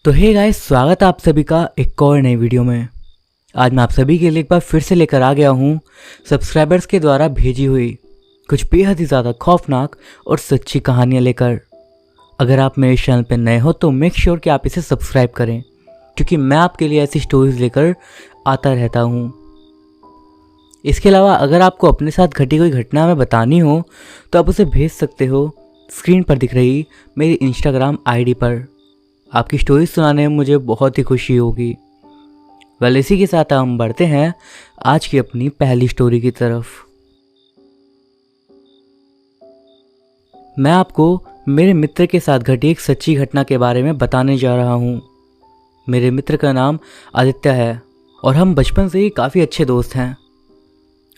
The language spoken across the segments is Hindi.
तो हे गाइस, स्वागत है आप सभी का एक और नई वीडियो में। आज मैं आप सभी के लिए एक बार फिर से लेकर आ गया हूँ सब्सक्राइबर्स के द्वारा भेजी हुई कुछ बेहद ही ज़्यादा खौफनाक और सच्ची कहानियाँ लेकर। अगर आप मेरे चैनल पर नए हो तो मेक श्योर कि आप इसे सब्सक्राइब करें, क्योंकि मैं आपके लिए ऐसी स्टोरीज लेकर आता रहता हूँ। इसके अलावा अगर आपको अपने साथ घटी कोई घटना हमें बतानी हो तो आप उसे भेज सकते हो स्क्रीन पर दिख रही मेरी इंस्टाग्राम आईडी पर। आपकी स्टोरी सुनाने में मुझे बहुत ही खुशी होगी। वेल, इसी के साथ हम बढ़ते हैं आज की अपनी पहली स्टोरी की तरफ। मैं आपको मेरे मित्र के साथ घटी एक सच्ची घटना के बारे में बताने जा रहा हूँ। मेरे मित्र का नाम आदित्य है और हम बचपन से ही काफ़ी अच्छे दोस्त हैं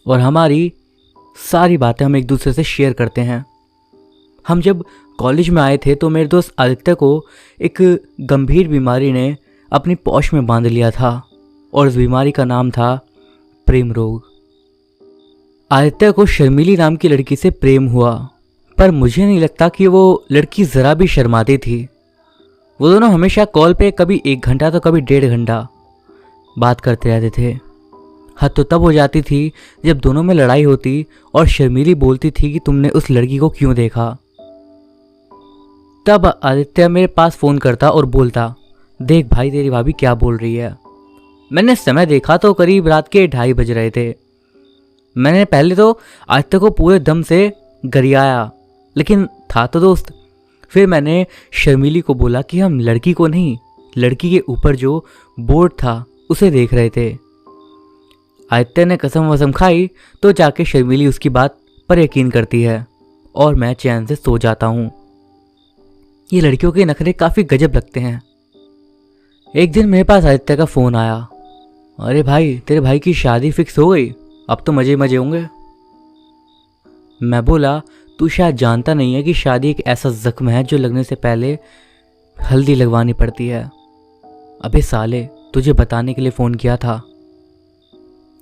और हमारी सारी बातें हम एक दूसरे से शेयर करते हैं। हम जब कॉलेज में आए थे तो मेरे दोस्त आदित्य को एक गंभीर बीमारी ने अपनी पौष में बांध लिया था और उस बीमारी का नाम था प्रेम रोग। आदित्य को शर्मीली नाम की लड़की से प्रेम हुआ, पर मुझे नहीं लगता कि वो लड़की ज़रा भी शर्माती थी। वो दोनों हमेशा कॉल पे कभी 1 घंटा तो कभी 1.5 घंटा बात करते रहते थे। हद तो तब हो जाती थी जब दोनों में लड़ाई होती और शर्मीली बोलती थी कि तुमने उस लड़की को क्यों देखा। तब आदित्य मेरे पास फ़ोन करता और बोलता, देख भाई तेरी भाभी क्या बोल रही है। मैंने समय देखा तो करीब रात के 2:30 बज रहे थे। मैंने पहले तो आदित्य को पूरे दम से गरियाया, लेकिन था तो दोस्त। फिर मैंने शर्मीली को बोला कि हम लड़की को नहीं, लड़की के ऊपर जो बोर्ड था उसे देख रहे थे। आदित्य ने कसम वसम खाई तो जाके शर्मीली उसकी बात पर यकीन करती है और मैं चैन से सो जाता हूँ। ये लड़कियों के नखरे काफ़ी गजब लगते हैं। एक दिन मेरे पास आदित्य का फ़ोन आया, अरे भाई तेरे भाई की शादी फिक्स हो गई, अब तो मज़े मज़े होंगे। मैं बोला, तू शायद जानता नहीं है कि शादी एक ऐसा जख्म है जो लगने से पहले हल्दी लगवानी पड़ती है। अबे साले, तुझे बताने के लिए फ़ोन किया था,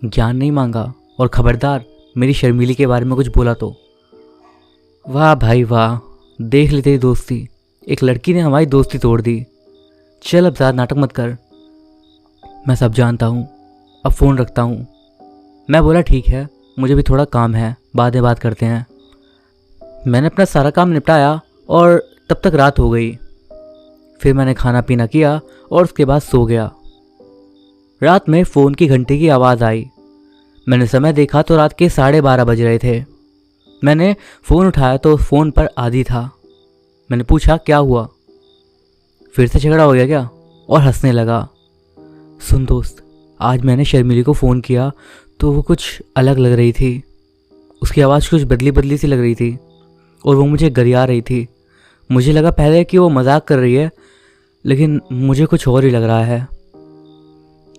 ज्ञान नहीं मांगा, और ख़बरदार मेरी शर्मीली के बारे में कुछ बोला तो। वाह भाई वाह, देख ली तेरी दोस्ती, एक लड़की ने हमारी दोस्ती तोड़ दी। चल अब ज़्यादा नाटक मत कर, मैं सब जानता हूँ, अब फ़ोन रखता हूँ। मैं बोला ठीक है, मुझे भी थोड़ा काम है, बाद में बात करते हैं। मैंने अपना सारा काम निपटाया और तब तक रात हो गई। फिर मैंने खाना पीना किया और उसके बाद सो गया। रात में फ़ोन की घंटे की आवाज़ आई। मैंने समय देखा तो रात के 12:30 बज रहे थे। मैंने फ़ोन उठाया तो फ़ोन पर आदि था। मैंने पूछा क्या हुआ, फिर से झगड़ा हो गया क्या, और हंसने लगा। सुन दोस्त, आज मैंने शर्मिली को फ़ोन किया तो वो कुछ अलग लग रही थी। उसकी आवाज़ कुछ बदली बदली सी लग रही थी और वो मुझे गरिया रही थी। मुझे लगा पहले कि वो मजाक कर रही है, लेकिन मुझे कुछ और ही लग रहा है।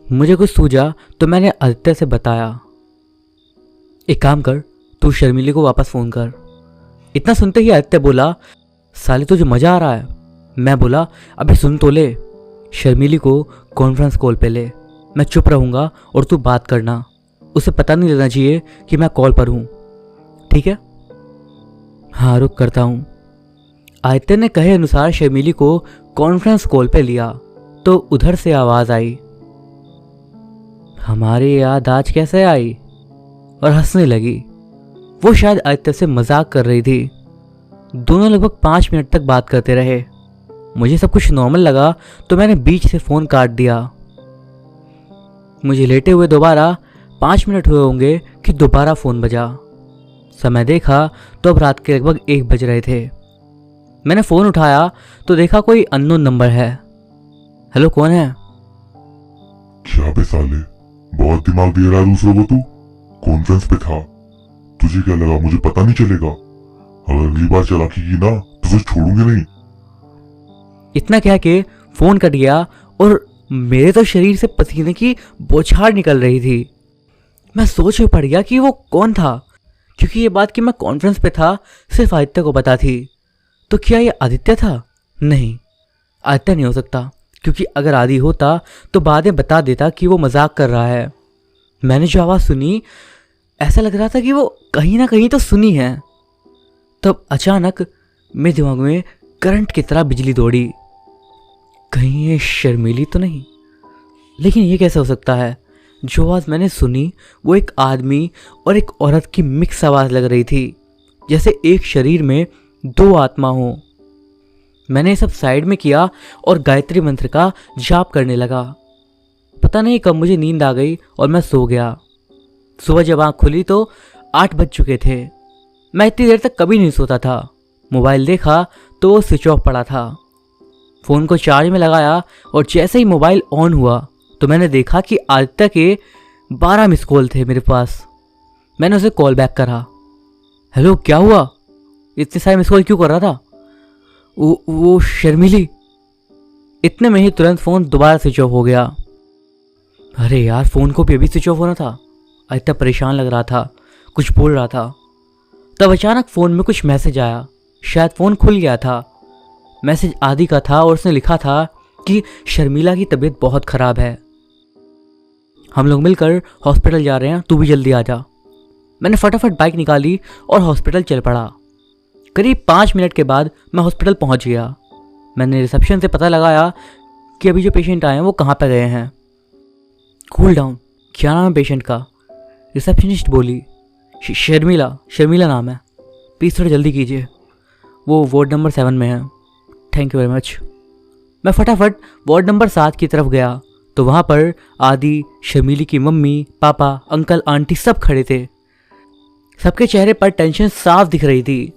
मुझे कुछ सूझा तो मैंने आदित्य से बताया, एक काम कर, तू शर्मिली को वापस फ़ोन कर। इतना सुनते ही आदित्य बोला, साले तुझे मज़ा आ रहा है। मैं बोला, अबे सुन तो ले, शर्मिली को कॉन्फ्रेंस कॉल पे ले, मैं चुप रहूँगा और तू बात करना, उसे पता नहीं लगना चाहिए कि मैं कॉल पर हूँ, ठीक है? हाँ रुक, करता हूँ। आदित्य ने कहे अनुसार शर्मिली को कॉन्फ्रेंस कॉल पे लिया तो उधर से आवाज़ आई, हमारी याद आज कैसे आई, और हंसने लगी। वो शायद आदित्य से मजाक कर रही थी। दोनों लगभग 5 मिनट तक बात करते रहे। मुझे सब कुछ नॉर्मल लगा तो मैंने बीच से फ़ोन काट दिया। मुझे लेटे हुए दोबारा 5 मिनट हुए होंगे कि दोबारा फ़ोन बजा। समय देखा तो अब रात के लगभग 1 बज रहे थे। मैंने फ़ोन उठाया तो देखा कोई अननोन नंबर है। हेलो, कौन है? क्या बे साले, बहुत दिमाग दे रहा है दूसरों को तू। कॉन्फ्रेंस पे था, तुझे क्या लगा मुझे पता नहीं चलेगा? अगर अगली बार चालाकी की ना तो तुझे छोड़ूंगे नहीं। इतना कह के फ़ोन कट गया और मेरे तो शरीर से पसीने की बौछार निकल रही थी। मैं सोच में पड़ गया कि वो कौन था, क्योंकि ये बात कि मैं कॉन्फ्रेंस पे था सिर्फ आदित्य को पता थी। तो क्या ये आदित्य था? नहीं, आदित्य नहीं हो सकता, क्योंकि अगर आदि होता तो बाद में बता देता कि वो मजाक कर रहा है। मैंने जो आवाज़ सुनी, ऐसा लग रहा था कि वो कहीं ना कहीं तो सुनी है। तब अचानक मेरे दिमाग में करंट की तरह बिजली दौड़ी। कहीं ये शर्मीली तो नहीं? लेकिन ये कैसे हो सकता है? जो आवाज़ मैंने सुनी वो एक आदमी और एक औरत की मिक्स आवाज़ लग रही थी, जैसे एक शरीर में दो आत्मा हो। मैंने सब साइड में किया और गायत्री मंत्र का जाप करने लगा। पता नहीं कब मुझे नींद आ गई और मैं सो गया। सुबह जब आँख खुली तो 8 बज चुके थे। मैं इतनी देर तक कभी नहीं सोता था। मोबाइल देखा तो वो स्विच ऑफ पड़ा था। फ़ोन को चार्ज में लगाया और जैसे ही मोबाइल ऑन हुआ तो मैंने देखा कि आदित्य के 12 मिस कॉल थे मेरे पास। मैंने उसे कॉल बैक करा। हेलो, क्या हुआ? इतने सारे मिस कॉल क्यों कर रहा था? वो शर्मिली। इतने में ही तुरंत फ़ोन दोबारा स्विच ऑफ हो गया। अरे यार, फ़ोन को भी अभी स्विच ऑफ होना था। आदित्य परेशान लग रहा था, कुछ बोल रहा था। तब अचानक फ़ोन में कुछ मैसेज आया। शायद फ़ोन खुल गया था। मैसेज आदि का था और उसने लिखा था कि शर्मिला की तबीयत बहुत ख़राब है, हम लोग मिलकर हॉस्पिटल जा रहे हैं, तू भी जल्दी आ जा। मैंने फटाफट बाइक निकाली और हॉस्पिटल चल पड़ा। करीब 5 मिनट के बाद मैं हॉस्पिटल पहुंच गया। मैंने रिसेप्शन से पता लगाया कि अभी जो पेशेंट आए हैं वो कहाँ पर गए हैं। कूल डाउन, क्या नाम है पेशेंट का? रिसेप्शनिस्ट बोली। शर्मिला नाम है। प्लीज़ थोड़ा जल्दी कीजिए, वो वार्ड नंबर 7 में है। Thank you very much. मैं फटाफट वार्ड नंबर 7 की तरफ गया तो वहाँ पर आदि, शर्मिली की मम्मी, पापा, अंकल, आंटी सब खड़े थे। सबके चेहरे पर टेंशन साफ दिख रही थी।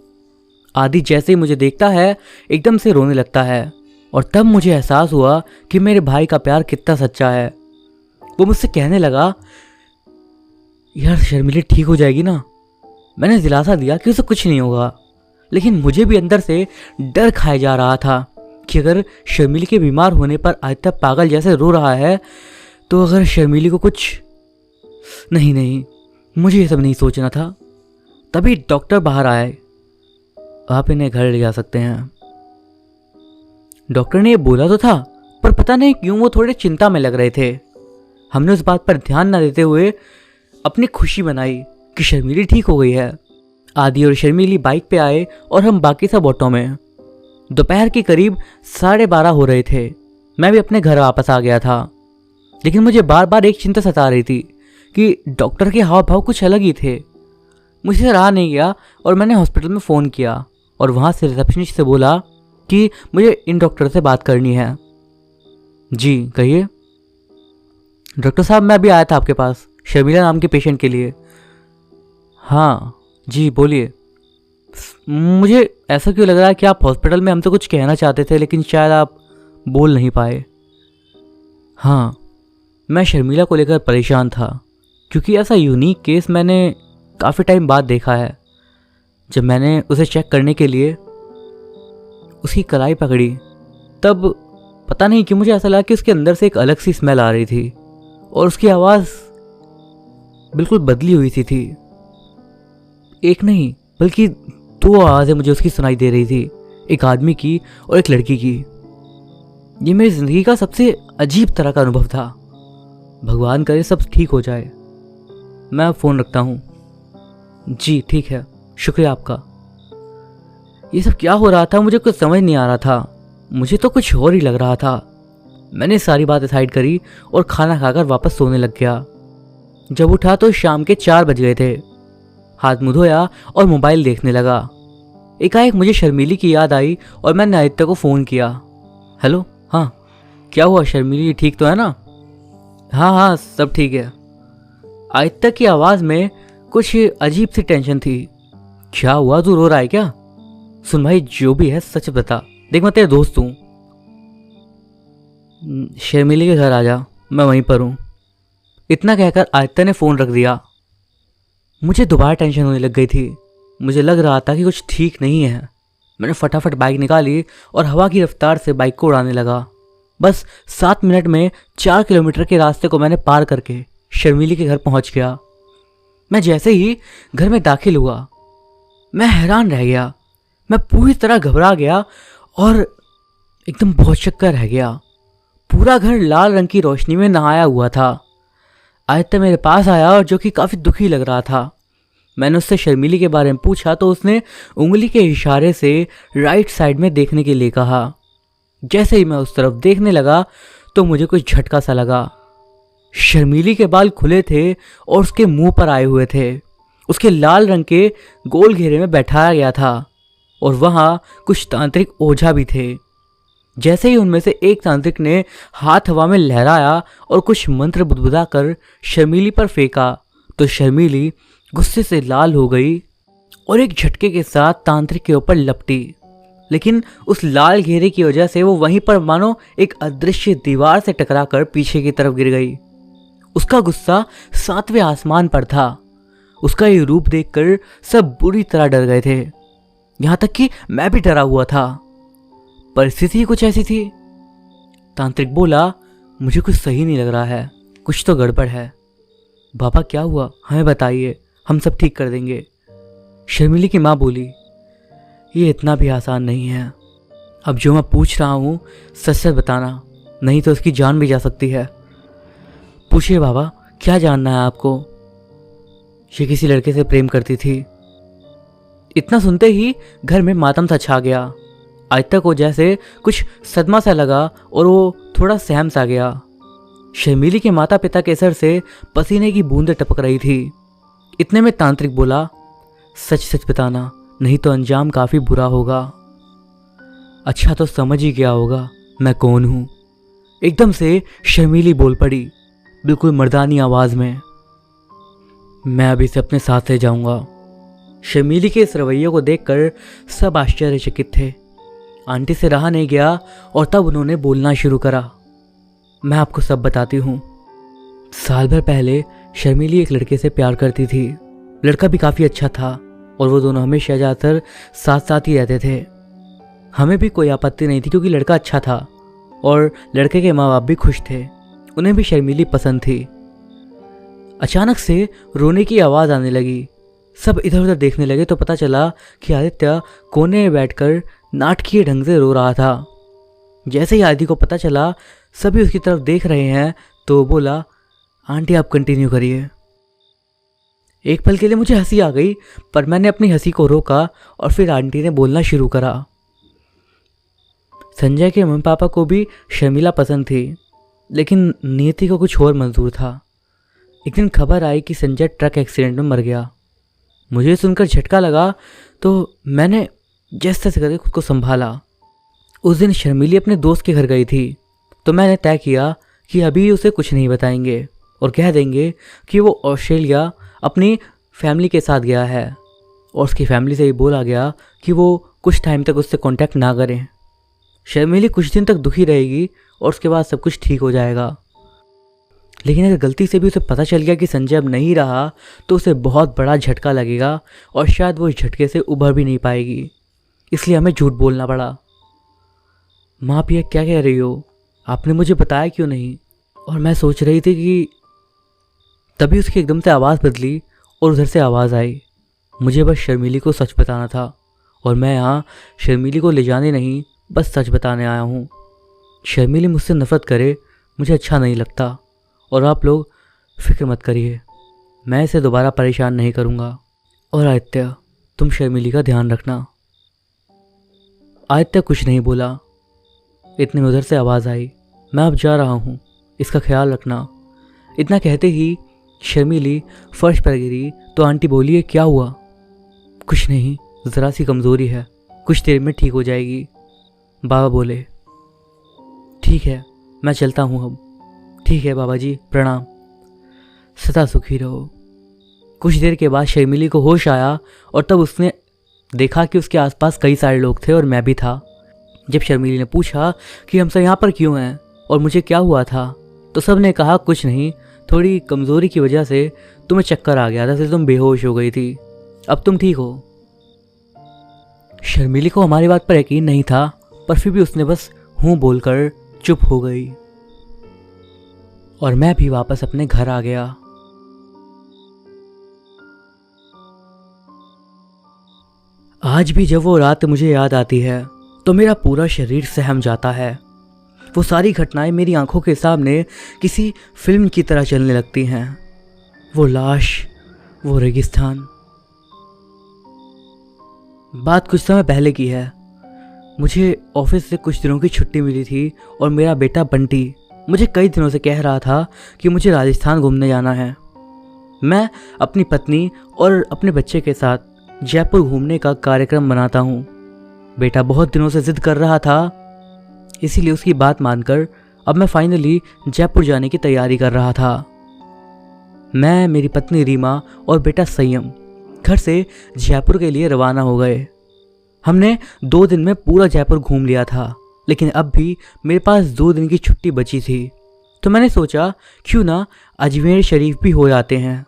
आदि जैसे ही मुझे देखता है एकदम से रोने लगता है और तब मुझे एहसास हुआ कि मेरे भाई का प्यार कितना सच्चा है। वो मुझसे कहने लगा, यार शर्मिली ठीक हो जाएगी ना? मैंने दिलासा दिया कि उसे कुछ नहीं होगा, लेकिन मुझे भी अंदर से डर खाया जा रहा था कि अगर शर्मिली के बीमार होने पर आदित्य पागल जैसे रो रहा है तो अगर शर्मिली को कुछ नहीं, मुझे ये सब नहीं सोचना था। तभी डॉक्टर बाहर आए। आप इन्हें घर ले जा सकते हैं। डॉक्टर ने ये बोला तो था, पर पता नहीं क्यों वो थोड़े चिंता में लग रहे थे। हमने उस बात पर ध्यान न देते हुए अपनी खुशी मनाई कि शर्मिली ठीक हो गई है। आदि और शर्मिली बाइक पे आए और हम बाकी सब ऑटो में। दोपहर के करीब 12:30 हो रहे थे। मैं भी अपने घर वापस आ गया था, लेकिन मुझे बार बार एक चिंता सता रही थी कि डॉक्टर के हाव भाव कुछ अलग ही थे। मुझसे रहा नहीं गया और मैंने हॉस्पिटल में फ़ोन किया और वहाँ से रिसेप्शनिस्ट से बोला कि मुझे इन डॉक्टर से बात करनी है। जी कहिए। डॉक्टर साहब, मैं अभी आया था आपके पास शर्मिला नाम के पेशेंट के लिए। हाँ जी बोलिए। मुझे ऐसा क्यों लग रहा है कि आप हॉस्पिटल में हमसे कुछ कहना चाहते थे लेकिन शायद आप बोल नहीं पाए। हाँ, मैं शर्मिला को लेकर परेशान था क्योंकि ऐसा यूनिक केस मैंने काफ़ी टाइम बाद देखा है। जब मैंने उसे चेक करने के लिए उसकी कलाई पकड़ी तब पता नहीं कि मुझे ऐसा लगा कि उसके अंदर से एक अलग सी स्मेल आ रही थी और उसकी आवाज़ बिल्कुल बदली हुई सी थी। एक नहीं बल्कि 2 आवाज़ें मुझे उसकी सुनाई दे रही थी, एक आदमी की और एक लड़की की। ये मेरी ज़िंदगी का सबसे अजीब तरह का अनुभव था। भगवान करे सब ठीक हो जाए। मैं अब फ़ोन रखता हूँ। जी ठीक है, शुक्रिया आपका। ये सब क्या हो रहा था मुझे कुछ समझ नहीं आ रहा था। मुझे तो कुछ और ही लग रहा था। मैंने सारी बात डिसाइड करी और खाना खाकर वापस सोने लग गया। जब उठा तो शाम के 4 बज गए थे। हाथ मुँह धोया और मोबाइल देखने लगा। एकाएक मुझे शर्मिली की याद आई और मैंने आदित्य को फ़ोन किया। हेलो, हाँ क्या हुआ, शर्मिली ठीक तो है ना? हाँ सब ठीक है। आदित्य की आवाज़ में कुछ अजीब सी टेंशन थी। क्या हुआ, तू रो रहा है क्या? सुन भाई, जो भी है सच बता। देख मैं तेरा दोस्त हूँ। शर्मिली के घर आ जा, मैं वहीं पर हूँ। इतना कहकर आदित्य ने फ़ोन रख दिया। मुझे दोबारा टेंशन होने लग गई थी। मुझे लग रहा था कि कुछ ठीक नहीं है। मैंने फटाफट बाइक निकाली और हवा की रफ्तार से बाइक को उड़ाने लगा। बस 7 मिनट में 4 किलोमीटर के रास्ते को मैंने पार करके शर्मिली के घर पहुंच गया। मैं जैसे ही घर में दाखिल हुआ मैं हैरान रह गया। मैं पूरी तरह घबरा गया और एकदम भौचक्का रह गया। पूरा घर लाल रंग की रोशनी में नहाया हुआ था। आदित्य मेरे पास आया और जो कि काफ़ी दुखी लग रहा था। मैंने उससे शर्मिली के बारे में पूछा तो उसने उंगली के इशारे से राइट साइड में देखने के लिए कहा। जैसे ही मैं उस तरफ देखने लगा तो मुझे कुछ झटका सा लगा। शर्मीली के बाल खुले थे और उसके मुंह पर आए हुए थे। उसके लाल रंग के गोल घेरे में बैठाया गया था और वहां कुछ तांत्रिक ओझा भी थे। जैसे ही उनमें से एक तांत्रिक ने हाथ हवा में लहराया और कुछ मंत्र बुदबुदा कर शर्मीली पर फेंका तो शर्मीली गुस्से से लाल हो गई और एक झटके के साथ तांत्रिक के ऊपर लपटी। लेकिन उस लाल घेरे की वजह से वो वहीं पर मानो एक अदृश्य दीवार से टकराकर पीछे की तरफ गिर गई। उसका गुस्सा 7वें आसमान पर था। उसका ये रूप देखकर सब बुरी तरह डर गए थे, यहां तक कि मैं भी डरा हुआ था। परिस्थिति कुछ ऐसी थी। तांत्रिक बोला, मुझे कुछ सही नहीं लग रहा है, कुछ तो गड़बड़ है। बाबा क्या हुआ, हमें बताइए, हम सब ठीक कर देंगे। शर्मिली की माँ बोली, ये इतना भी आसान नहीं है। अब जो मैं पूछ रहा हूँ सच सच बताना, नहीं तो उसकी जान भी जा सकती है। पूछिए बाबा, क्या जानना है आपको? ये किसी लड़के से प्रेम करती थी। इतना सुनते ही घर में मातम सा छा गया। आज तक वो जैसे कुछ सदमा सा लगा और वो थोड़ा सहम सा गया। शर्मिली के माता पिता के सर से पसीने की बूंदें टपक रही थी। इतने में तांत्रिक बोला, सच सच बताना, नहीं तो अंजाम काफी बुरा होगा। अच्छा तो समझ ही गया होगा मैं कौन हूं। एकदम से शर्मिली बोल पड़ी, बिल्कुल मर्दानी आवाज में। मैं अभी से अपने साथ ले जाऊंगा। शर्मिली के इस रवैये को देखकर सब आश्चर्यचकित थे। आंटी से रहा नहीं गया और तब उन्होंने बोलना शुरू करा। मैं आपको सब बताती हूँ। साल भर पहले शर्मिली एक लड़के से प्यार करती थी। लड़का भी काफ़ी अच्छा था और वो दोनों हमेशा ज़्यादातर साथ साथ ही रहते थे। हमें भी कोई आपत्ति नहीं थी क्योंकि लड़का अच्छा था और लड़के के माँ बाप भी खुश थे। उन्हें भी शर्मिली पसंद थी। अचानक से रोने की आवाज़ आने लगी। सब इधर उधर देखने लगे तो पता चला कि आदित्य कोने में बैठकर नाटकीय ढंग से रो रहा था। जैसे ही आदि को पता चला सभी उसकी तरफ देख रहे हैं तो बोला, आंटी आप कंटिन्यू करिए। एक पल के लिए मुझे हंसी आ गई, पर मैंने अपनी हंसी को रोका और फिर आंटी ने बोलना शुरू करा। संजय के मम्मी पापा को भी शर्मिला पसंद थी, लेकिन नियति को कुछ और मंजूर था। एक दिन खबर आई कि संजय ट्रक एक्सीडेंट में मर गया। मुझे सुनकर झटका लगा तो मैंने जैसे तैसे करके खुद को संभाला। उस दिन शर्मिली अपने दोस्त के घर गई थी तो मैंने तय किया कि अभी उसे कुछ नहीं बताएंगे और कह देंगे कि वो ऑस्ट्रेलिया अपनी फैमिली के साथ गया है और उसकी फैमिली से ही बोला गया कि वो कुछ टाइम तक उससे कांटेक्ट ना करें। शर्मिली कुछ दिन तक दुखी रहेगी और उसके बाद सब कुछ ठीक हो जाएगा। लेकिन अगर गलती से भी उसे पता चल गया कि संजय अब नहीं रहा तो उसे बहुत बड़ा झटका लगेगा और शायद वो इस झटके से उभर भी नहीं पाएगी। इसलिए हमें झूठ बोलना पड़ा। माँ आप ये क्या कह रही हो? आपने मुझे बताया क्यों नहीं? और मैं सोच रही थी कि तभी उसकी एकदम से आवाज़ बदली और उधर से आवाज़ आई, मुझे बस शर्मिली को सच बताना था और मैं यहाँ शर्मिली को ले जाने नहीं, बस सच बताने आया हूँ। शर्मिली मुझसे नफरत करे मुझे अच्छा नहीं लगता और आप लोग फिक्र मत करिए, मैं इसे दोबारा परेशान नहीं करूँगा। और आदित्य तुम शर्मिली का ध्यान रखना। आदित्य कुछ नहीं बोला। इतने में उधर से आवाज़ आई, मैं अब जा रहा हूँ, इसका ख्याल रखना। इतना कहते ही शर्मिली फर्श पर गिरी तो आंटी बोली, है क्या हुआ? कुछ नहीं, ज़रा सी कमज़ोरी है, कुछ देर में ठीक हो जाएगी। बाबा बोले, ठीक है मैं चलता हूँ अब। ठीक है बाबा जी, प्रणाम। सदा सुखी रहो। कुछ देर के बाद शर्मिली को होश आया और तब उसने देखा कि उसके आसपास कई सारे लोग थे और मैं भी था। जब शर्मिली ने पूछा कि हम सब यहाँ पर क्यों हैं और मुझे क्या हुआ था तो सब ने कहा, कुछ नहीं, थोड़ी कमज़ोरी की वजह से तुम्हें चक्कर आ गया था, इसलिए तुम बेहोश हो गई थी, अब तुम ठीक हो। शर्मिली को हमारी बात पर यकीन नहीं था, पर फिर भी उसने बस हूँ बोलकर चुप हो गई और मैं भी वापस अपने घर आ गया। आज भी जब वो रात मुझे याद आती है तो मेरा पूरा शरीर सहम जाता है। वो सारी घटनाएं मेरी आंखों के सामने किसी फिल्म की तरह चलने लगती हैं। वो लाश, वो रेगिस्तान। बात कुछ समय पहले की है। मुझे ऑफिस से कुछ दिनों की छुट्टी मिली थी और मेरा बेटा बंटी मुझे कई दिनों से कह रहा था कि मुझे राजस्थान घूमने जाना है। मैं अपनी पत्नी और अपने बच्चे के साथ जयपुर घूमने का कार्यक्रम बनाता हूँ। बेटा बहुत दिनों से जिद कर रहा था, इसीलिए उसकी बात मानकर अब मैं फाइनली जयपुर जाने की तैयारी कर रहा था। मैं, मेरी पत्नी रीमा और बेटा संयम घर से जयपुर के लिए रवाना हो गए। हमने 2 दिन में पूरा जयपुर घूम लिया था, लेकिन अब भी मेरे पास 2 दिन की छुट्टी बची थी, तो मैंने सोचा क्यों ना अजमेर शरीफ भी हो जाते हैं।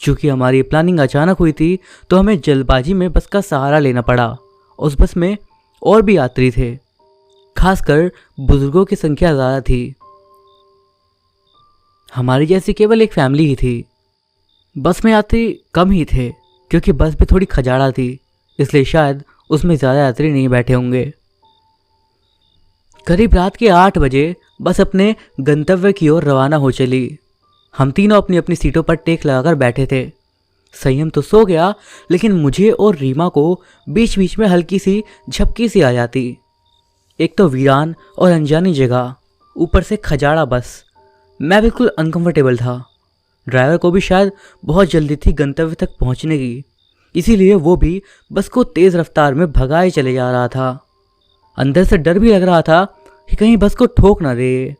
चूँकि हमारी प्लानिंग अचानक हुई थी तो हमें जल्दबाजी में बस का सहारा लेना पड़ा। उस बस में और भी यात्री थे, खासकर बुजुर्गों की संख्या ज़्यादा थी। हमारी जैसी केवल एक फैमिली ही थी। बस में यात्री कम ही थे क्योंकि बस भी थोड़ी खजाड़ा थी, इसलिए शायद उसमें ज़्यादा यात्री नहीं बैठे होंगे। करीब रात के 8 बजे बस अपने गंतव्य की ओर रवाना हो चली। हम तीनों अपनी अपनी सीटों पर टेक लगाकर बैठे थे। संयम तो सो गया, लेकिन मुझे और रीमा को बीच बीच में हल्की सी झपकी सी आ जाती। एक तो वीरान और अनजानी जगह, ऊपर से खजाड़ा बस। मैं बिल्कुल अनकंफर्टेबल था। ड्राइवर को भी शायद बहुत जल्दी थी गंतव्य तक पहुंचने की, इसीलिए वो भी बस को तेज़ रफ्तार में भगाए चले जा रहा था। अंदर से डर भी लग रहा था कि कहीं बस को ठोक ना दे,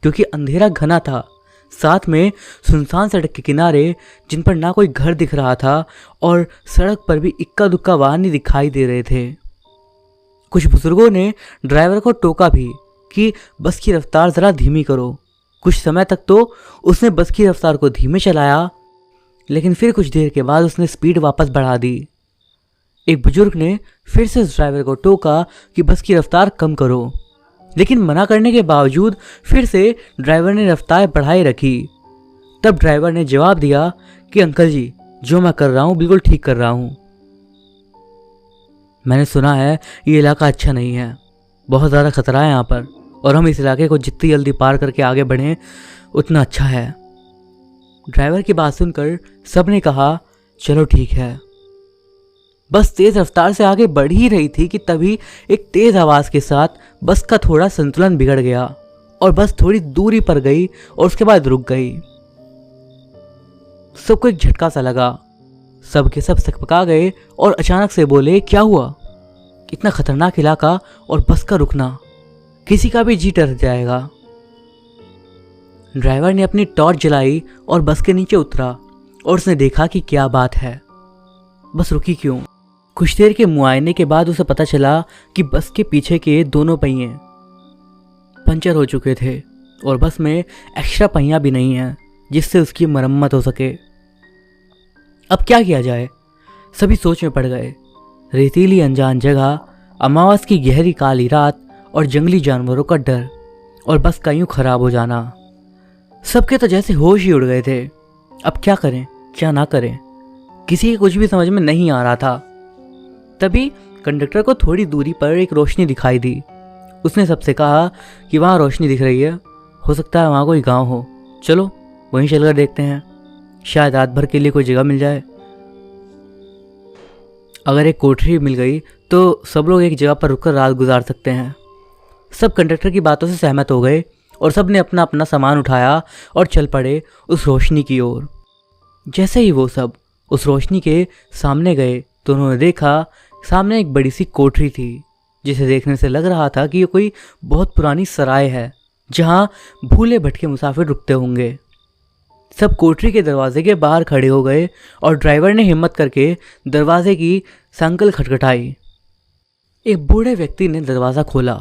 क्योंकि अंधेरा घना था। साथ में सुनसान सड़क के किनारे, जिन पर ना कोई घर दिख रहा था और सड़क पर भी इक्का दुक्का वाहन ही दिखाई दे रहे थे। कुछ बुजुर्गों ने ड्राइवर को टोका भी कि बस की रफ्तार ज़रा धीमी करो। कुछ समय तक तो उसने बस की रफ्तार को धीमे चलाया, लेकिन फिर कुछ देर के बाद उसने स्पीड वापस बढ़ा दी। एक बुजुर्ग ने फिर से उस ड्राइवर को टोका कि बस की रफ्तार कम करो, लेकिन मना करने के बावजूद फिर से ड्राइवर ने रफ्तार बढ़ाए रखी। तब ड्राइवर ने जवाब दिया कि अंकल जी, जो मैं कर रहा हूँ बिल्कुल ठीक कर रहा हूँ। मैंने सुना है ये इलाका अच्छा नहीं है, बहुत ज़्यादा खतरा है यहाँ पर, और हम इस इलाके को जितनी जल्दी पार करके आगे बढ़ें उतना अच्छा है। ड्राइवर की बात सुनकर सब ने कहा चलो ठीक है। बस तेज़ रफ्तार से आगे बढ़ ही रही थी कि तभी एक तेज़ आवाज़ के साथ बस का थोड़ा संतुलन बिगड़ गया और बस थोड़ी दूरी पर गई और उसके बाद रुक गई। सबको एक झटका सा लगा। सब के सब सकपका गए और अचानक से बोले, क्या हुआ? इतना खतरनाक इलाका और बस का रुकना, किसी का भी जी डर जाएगा। ड्राइवर ने अपनी टॉर्च जलाई और बस के नीचे उतरा और उसने देखा कि क्या बात है, बस रुकी क्यों। कुछ देर के मुआयने के बाद उसे पता चला कि बस के पीछे के दोनों पहिए पंचर हो चुके थे और बस में एक्स्ट्रा पहिया भी नहीं है जिससे उसकी मरम्मत हो सके। अब क्या किया जाए? सभी सोच में पड़ गए। रेतीली अनजान जगह, अमावस की गहरी काली रात और जंगली जानवरों का डर और बस का यूं खराब हो जाना। सबके तो जैसे होश ही उड़ गए थे। अब क्या करें क्या ना करें, किसी के कुछ भी समझ में नहीं आ रहा था। तभी कंडक्टर को थोड़ी दूरी पर एक रोशनी दिखाई दी। उसने सबसे कहा कि वहाँ रोशनी दिख रही है, हो सकता है वहाँ कोई गांव हो, चलो वहीं चलकर देखते हैं, शायद रात भर के लिए कोई जगह मिल जाए। अगर एक कोठरी मिल गई तो सब लोग एक जगह पर रुककर रात गुजार सकते हैं। सब कंडक्टर की बातों से सहमत हो गए और सब ने अपना अपना सामान उठाया और चल पड़े उस रोशनी की ओर। जैसे ही वो सब उस रोशनी के सामने गए तो उन्होंने देखा सामने एक बड़ी सी कोठरी थी, जिसे देखने से लग रहा था कि ये कोई बहुत पुरानी सराय है जहाँ भूले भटके मुसाफिर रुकते होंगे। सब कोठरी के दरवाजे के बाहर खड़े हो गए और ड्राइवर ने हिम्मत करके दरवाजे की सांकल खटखटाई। एक बूढ़े व्यक्ति ने दरवाज़ा खोला।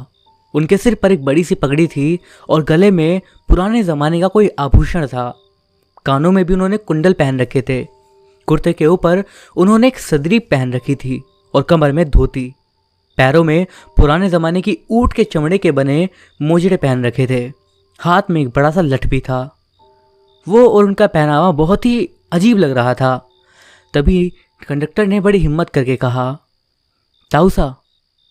उनके सिर पर एक बड़ी सी पगड़ी थी और गले में पुराने ज़माने का कोई आभूषण था। कानों में भी उन्होंने कुंडल पहन रखे थे। कुर्ते के ऊपर उन्होंने एक सदरी पहन रखी थी और कमर में धोती। पैरों में पुराने ज़माने की ऊँट के चमड़े के बने मोजड़े पहन रखे थे। हाथ में एक बड़ा सा लठ भी था। वो और उनका पहनावा बहुत ही अजीब लग रहा था। तभी कंडक्टर ने बड़ी हिम्मत करके कहा, ताऊ सा,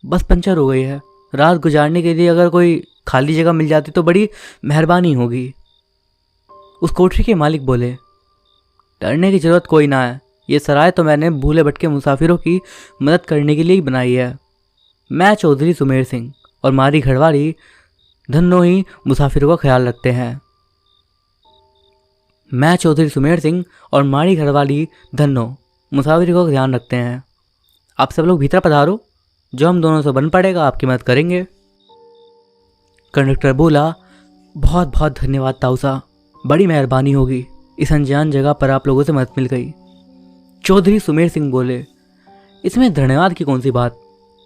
बस पंचर हो गई है, रात गुजारने के लिए अगर कोई खाली जगह मिल जाती तो बड़ी मेहरबानी होगी। उस कोठरी के मालिक बोले, डरने की ज़रूरत कोई ना है, ये सराय तो मैंने भूले भटके मुसाफिरों की मदद करने के लिए ही बनाई है। मैं चौधरी सुमेर सिंह और हमारी घरवाली धन्नो ही मुसाफिरों का ख्याल रखते हैं। मैं चौधरी सुमेर सिंह और हमारी घरवाली धन्नो मुसाफिरों का ध्यान रखते हैं। आप सब लोग भीतर पधारो, जो हम दोनों से बन पड़ेगा आपकी मदद करेंगे। कंडक्टर बोला, बहुत बहुत धन्यवाद ताऊसा, बड़ी मेहरबानी होगी, इस अनजान जगह पर आप लोगों से मदद मिल गई। चौधरी सुमेर सिंह बोले, इसमें धन्यवाद की कौन सी बात,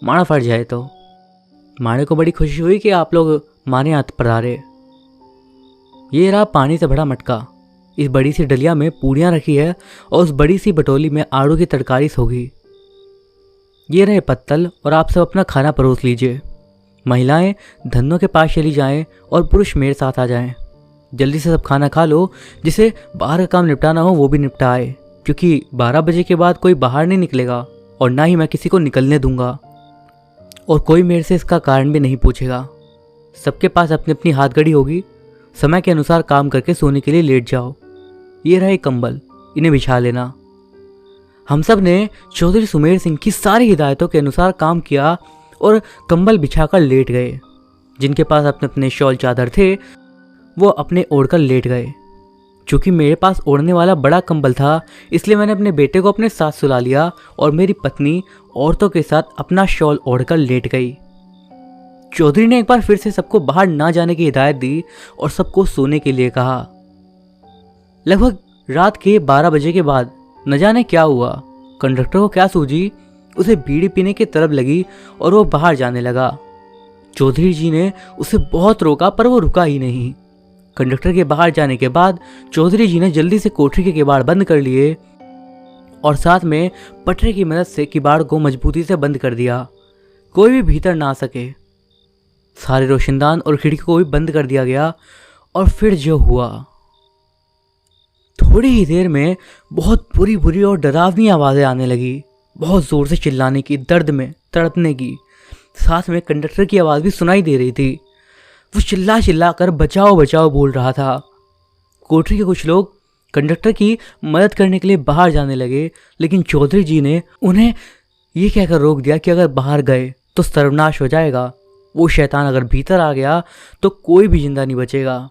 माड़ा फट जाए तो। माड़े को बड़ी खुशी हुई कि आप लोग माने हाथ पधारे। ये रहा पानी से भरा मटका, इस बड़ी सी डलिया में पूड़ियाँ रखी है और उस बड़ी सी बटोली में आड़ू की तरकारी होगी। ये रहे पत्तल और आप सब अपना खाना परोस लीजिए। महिलाएं धन्नों के पास चली जाएं और पुरुष मेरे साथ आ जाएं। जल्दी से सब खाना खा लो, जिसे बाहर का काम निपटाना हो वो भी निपटाए, क्योंकि 12 बजे के बाद कोई बाहर नहीं निकलेगा और ना ही मैं किसी को निकलने दूंगा, और कोई मेरे से इसका कारण भी नहीं पूछेगा। सबके पास अपनी अपनी हाथ घड़ी होगी, समय के अनुसार काम करके सोने के लिए लेट जाओ। ये रहे कंबल, इन्हें बिछा लेना। हम सब ने चौधरी सुमेर सिंह की सारी हिदायतों के अनुसार काम किया और कंबल बिछाकर लेट गए। जिनके पास अपने अपने शॉल चादर थे वो अपने ओढ़कर लेट गए। चूँकि मेरे पास ओढ़ने वाला बड़ा कंबल था, इसलिए मैंने अपने बेटे को अपने साथ सुला लिया और मेरी पत्नी औरतों के साथ अपना शॉल ओढ़कर लेट गई। चौधरी ने एक बार फिर से सबको बाहर ना जाने की हिदायत दी और सबको सोने के लिए कहा। लगभग रात के 12 बजे के बाद न जाने क्या हुआ, कंडक्टर को क्या सूझी, उसे बीड़ी पीने की तलब लगी और वो बाहर जाने लगा। चौधरी जी ने उसे बहुत रोका पर वो रुका ही नहीं। कंडक्टर के बाहर जाने के बाद चौधरी जी ने जल्दी से कोठरी के किवाड़ बंद कर लिए और साथ में पटरे की मदद से किवाड़ को मजबूती से बंद कर दिया, कोई भी भीतर ना आ सके। सारे रोशनदान और खिड़की को भी बंद कर दिया गया। और फिर जो हुआ, थोड़ी ही देर में बहुत बुरी बुरी और डरावनी आवाज़ें आने लगी, बहुत ज़ोर से चिल्लाने की, दर्द में तड़पने की। साथ में कंडक्टर की आवाज़ भी सुनाई दे रही थी। वो चिल्ला चिल्ला कर बचाओ बचाओ बोल रहा था। कोठरी के कुछ लोग कंडक्टर की मदद करने के लिए बाहर जाने लगे, लेकिन चौधरी जी ने उन्हें ये कहकर रोक दिया कि अगर बाहर गए तो सर्वनाश हो जाएगा। वो शैतान अगर भीतर आ गया तो कोई भी जिंदा नहीं बचेगा।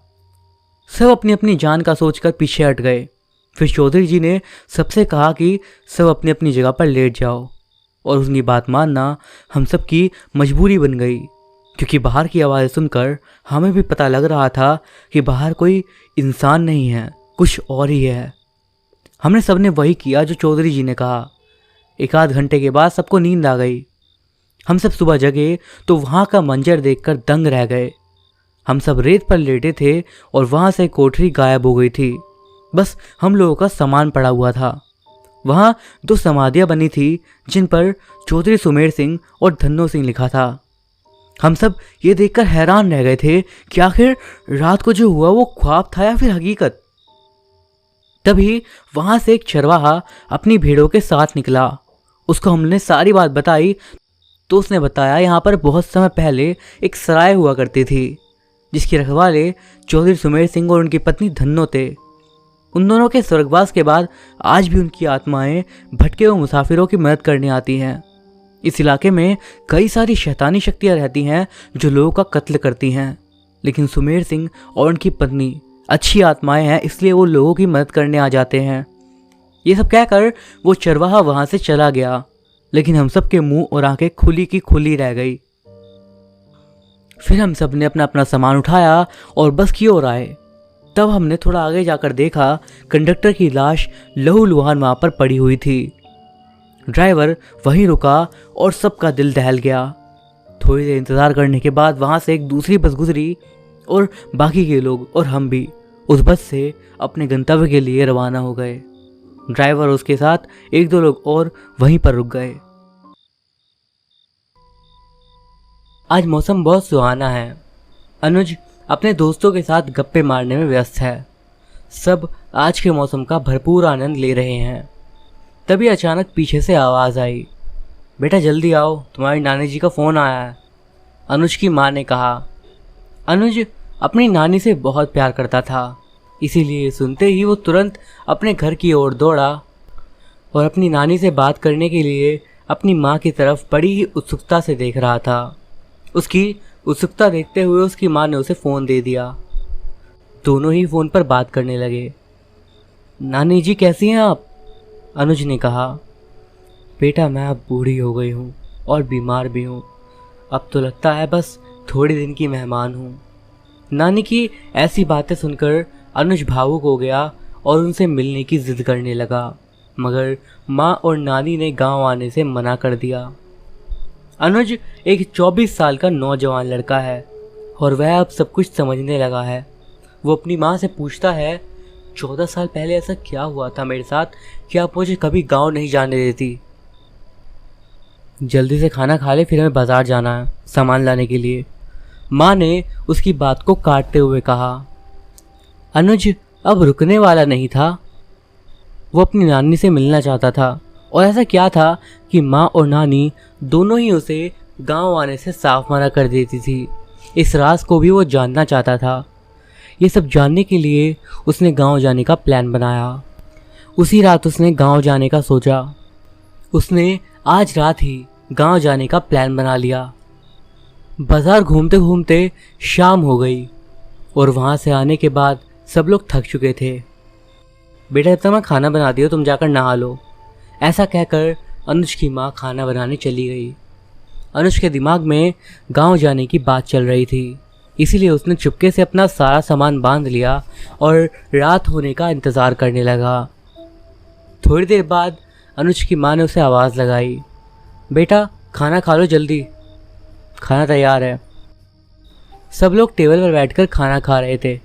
सब अपनी अपनी जान का सोचकर पीछे हट गए। फिर चौधरी जी ने सबसे कहा कि सब अपनी अपनी जगह पर लेट जाओ, और उनकी बात मानना हम सब की मजबूरी बन गई, क्योंकि बाहर की आवाज़ सुनकर हमें भी पता लग रहा था कि बाहर कोई इंसान नहीं है, कुछ और ही है। हमने सबने वही किया जो चौधरी जी ने कहा। 1 आध घंटे के बाद सबको नींद आ गई। हम सब सुबह जगे तो वहाँ का मंजर देखकर दंग रह गए। हम सब रेत पर लेटे थे और वहाँ से कोठरी गायब हो गई थी। बस हम लोगों का सामान पड़ा हुआ था। वहाँ 2 समाधियाँ बनी थी जिन पर चौधरी सुमेर सिंह और धन्नो सिंह लिखा था। हम सब ये देखकर हैरान रह गए थे कि आखिर रात को जो हुआ वो ख्वाब था या फिर हकीकत। तभी वहाँ से एक चरवाहा अपनी भेड़ों के साथ निकला। उसको हमने सारी बात बताई तो उसने बताया यहाँ पर बहुत समय पहले एक सराय हुआ करती थी, जिसकी रखवाले चौधरी सुमेर सिंह और उनकी पत्नी धन्नो थे। उन दोनों के स्वर्गवास के बाद आज भी उनकी आत्माएं भटके हुए मुसाफिरों की मदद करने आती हैं। इस इलाके में कई सारी शैतानी शक्तियां रहती हैं जो लोगों का कत्ल करती हैं, लेकिन सुमेर सिंह और उनकी पत्नी अच्छी आत्माएं हैं, इसलिए वो लोगों की मदद करने आ जाते हैं। ये सब कहकर वो चरवाहा वहां से चला गया, लेकिन हम सब के मुंह और आंखें खुली की खुली रह गई। फिर हम सब ने अपना अपना सामान उठाया और बस की ओर आए। तब हमने थोड़ा आगे जाकर देखा कंडक्टर की लाश लहूलुहान वहां पर पड़ी हुई थी। ड्राइवर वहीं रुका और सबका दिल दहल गया। थोड़ी देर इंतज़ार करने के बाद वहां से एक दूसरी बस गुजरी और बाकी के लोग और हम भी उस बस से अपने गंतव्य के लिए रवाना हो गए। ड्राइवर और उसके साथ 1-2 लोग और वहीं पर रुक गए। आज मौसम बहुत सुहाना है। अनुज अपने दोस्तों के साथ गप्पे मारने में व्यस्त है। सब आज के मौसम का भरपूर आनंद ले रहे हैं। तभी अचानक पीछे से आवाज़ आई, बेटा जल्दी आओ, तुम्हारी नानी जी का फ़ोन आया है। अनुज की माँ ने कहा। अनुज अपनी नानी से बहुत प्यार करता था, इसीलिए सुनते ही वो तुरंत अपने घर की ओर दौड़ा और अपनी नानी से बात करने के लिए अपनी माँ की तरफ बड़ी ही उत्सुकता से देख रहा था। उसकी उत्सुकता देखते हुए उसकी माँ ने उसे फ़ोन दे दिया। दोनों ही फ़ोन पर बात करने लगे। नानी जी कैसी हैं आप? अनुज ने कहा। बेटा मैं अब बूढ़ी हो गई हूँ और बीमार भी हूँ। अब तो लगता है बस थोड़े दिन की मेहमान हूँ। नानी की ऐसी बातें सुनकर अनुज भावुक हो गया और उनसे मिलने की जिद करने लगा, मगर माँ और नानी ने गांव आने से मना कर दिया। अनुज एक 24 साल का नौजवान लड़का है और वह अब सब कुछ समझने लगा है। वो अपनी माँ से पूछता है, 14 साल पहले ऐसा क्या हुआ था मेरे साथ कि आप मुझे कभी गांव नहीं जाने देती? जल्दी से खाना खा ले, फिर हमें बाजार जाना है सामान लाने के लिए, माँ ने उसकी बात को काटते हुए कहा। अनुज अब रुकने वाला नहीं था। वो अपनी नानी से मिलना चाहता था और ऐसा क्या था कि माँ और नानी दोनों ही उसे गांव आने से साफ मना कर देती थी। इस राज को भी वो जानना चाहता था। ये सब जानने के लिए उसने गांव जाने का प्लान बनाया। उसी रात उसने गांव जाने का सोचा। उसने आज रात ही गांव जाने का प्लान बना लिया। बाजार घूमते घूमते शाम हो गई और वहाँ से आने के बाद सब लोग थक चुके थे। बेटा जब तक मैं खाना बना दिया तुम जाकर नहा लो, ऐसा कहकर अनुज की माँ खाना बनाने चली गई। अनुज के दिमाग में गांव जाने की बात चल रही थी, इसीलिए उसने चुपके से अपना सारा सामान बांध लिया और रात होने का इंतज़ार करने लगा। थोड़ी देर बाद अनुज की माँ ने उसे आवाज़ लगाई, बेटा खाना खा लो जल्दी, खाना तैयार है। सब लोग टेबल पर बैठकर खाना खा रहे थे।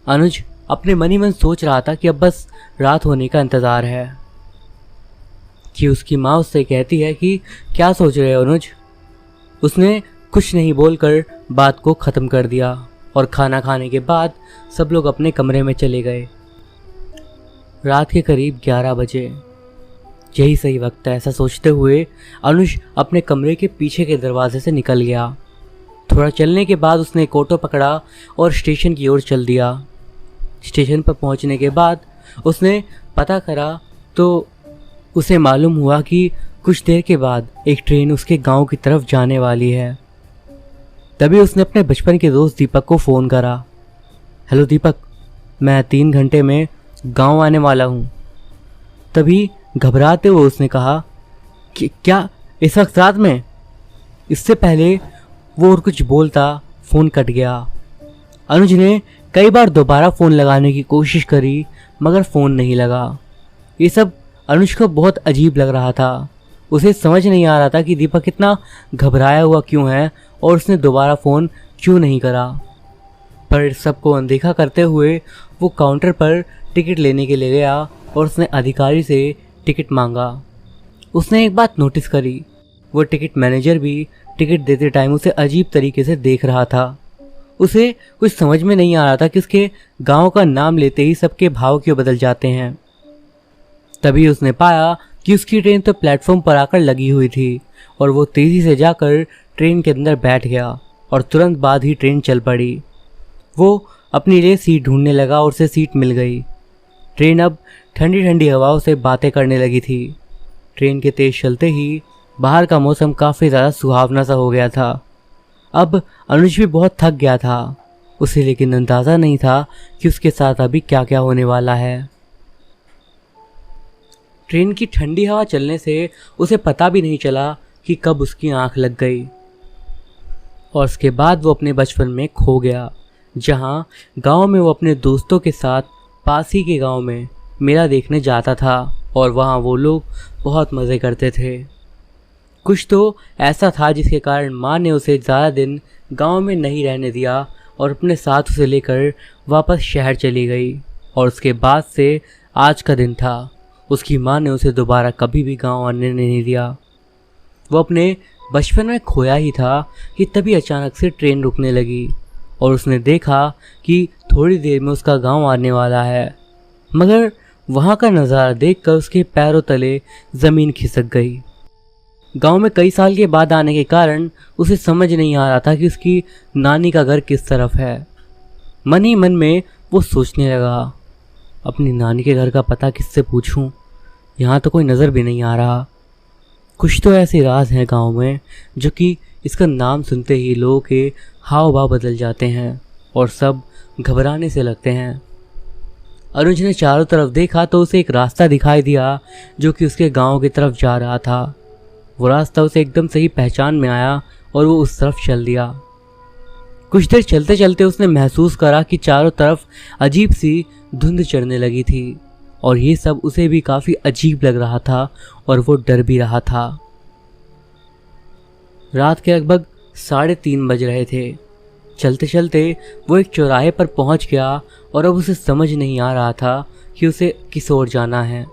अनुज अपने मन ही मन सोच रहा था कि अब बस रात होने का इंतज़ार है कि उसकी माँ उससे कहती है कि क्या सोच रहे हो अनुज। उसने कुछ नहीं बोलकर बात को ख़त्म कर दिया और खाना खाने के बाद सब लोग अपने कमरे में चले गए। रात के करीब 11 बजे। यही सही वक्त है, ऐसा सोचते हुए अनुज अपने कमरे के पीछे के दरवाजे से निकल गया। थोड़ा चलने के बाद उसने एक ऑटो पकड़ा और स्टेशन की ओर चल दिया। स्टेशन पर पहुंचने के बाद उसने पता करा तो उसे मालूम हुआ कि कुछ देर के बाद एक ट्रेन उसके गांव की तरफ जाने वाली है। तभी उसने अपने बचपन के दोस्त दीपक को फ़ोन करा। हेलो दीपक, मैं 3 घंटे में गांव आने वाला हूँ। तभी घबराते हुए उसने कहा कि क्या इस वक्त रात में? इससे पहले वो और कुछ बोलता फ़ोन कट गया। अनुज ने कई बार दोबारा फ़ोन लगाने की कोशिश करी मगर फ़ोन नहीं लगा। ये सब अनुज को बहुत अजीब लग रहा था। उसे समझ नहीं आ रहा था कि दीपक इतना घबराया हुआ क्यों है और उसने दोबारा फ़ोन क्यों नहीं करा। पर सबको अनदेखा करते हुए वो काउंटर पर टिकट लेने के लिए गया और उसने अधिकारी से टिकट मांगा। उसने एक बात नोटिस करी, वो टिकट मैनेजर भी टिकट देते टाइम उसे अजीब तरीके से देख रहा था। उसे कुछ समझ में नहीं आ रहा था कि उसके गांव का नाम लेते ही सबके भाव क्यों बदल जाते हैं। तभी उसने पाया कि उसकी ट्रेन तो प्लेटफॉर्म पर आकर लगी हुई थी और वो तेज़ी से जाकर ट्रेन के अंदर बैठ गया और तुरंत बाद ही ट्रेन चल पड़ी। वो अपनी लिए सीट ढूंढने लगा और उसे सीट मिल गई। ट्रेन अब ठंडी ठंडी हवाओं से बातें करने लगी थी। ट्रेन के तेज़ चलते ही बाहर का मौसम काफ़ी ज़्यादा सुहावना सा हो गया था। अब अनुज भी बहुत थक गया था। उसे लेकिन अंदाज़ा नहीं था कि उसके साथ अभी क्या क्या होने वाला है। ट्रेन की ठंडी हवा चलने से उसे पता भी नहीं चला कि कब उसकी आंख लग गई और उसके बाद वो अपने बचपन में खो गया, जहाँ गांव में वो अपने दोस्तों के साथ पास ही के गांव में मेला देखने जाता था और वहाँ वो लोग बहुत मज़े करते थे। कुछ तो ऐसा था जिसके कारण माँ ने उसे ज़्यादा दिन गांव में नहीं रहने दिया और अपने साथ उसे लेकर वापस शहर चली गई। और उसके बाद से आज का दिन था। उसकी माँ ने उसे दोबारा कभी भी गांव आने नहीं दिया। वो अपने बचपन में खोया ही था कि तभी अचानक से ट्रेन रुकने लगी और उसने देखा कि थोड़ी देर में उसका गांव आने वाला है, मगर वहाँ का नज़ारा देखकर उसके पैरों तले ज़मीन खिसक गई। गांव में कई साल के बाद आने के कारण उसे समझ नहीं आ रहा था कि उसकी नानी का घर किस तरफ है। मन ही मन में वो सोचने लगा, अपनी नानी के घर का पता किससे पूछूं? यहाँ तो कोई नज़र भी नहीं आ रहा। कुछ तो ऐसे राज हैं गांव में जो कि इसका नाम सुनते ही लोगों के हाव भाव बदल जाते हैं और सब घबराने से लगते हैं। अनुज ने चारों तरफ देखा तो उसे एक रास्ता दिखाई दिया जो कि उसके गांव की तरफ जा रहा था। वो रास्ता उसे एकदम सही पहचान में आया और वो उस तरफ चल दिया। कुछ देर चलते चलते उसने महसूस करा कि चारों तरफ अजीब सी धुंध चढ़ने लगी थी और ये सब उसे भी काफ़ी अजीब लग रहा था और वो डर भी रहा था। रात के लगभग 3:30 बज रहे थे। चलते चलते वो एक चौराहे पर पहुंच गया और अब उसे समझ नहीं आ रहा था कि उसे किस ओर जाना है।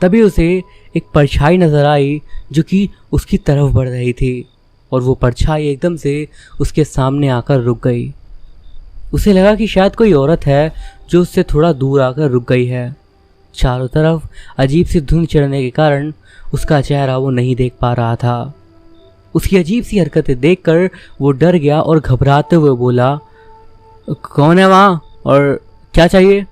तभी उसे एक परछाई नजर आई जो कि उसकी तरफ बढ़ रही थी और वो परछाई एकदम से उसके सामने आकर रुक गई। उसे लगा कि शायद कोई औरत है जो उससे थोड़ा दूर आकर रुक गई है। चारों तरफ अजीब सी धुंध चढ़ने के कारण उसका चेहरा वो नहीं देख पा रहा था। उसकी अजीब सी हरकतें देखकर वो डर गया और घबराते हुए बोला, कौन है वहाँ और क्या चाहिए?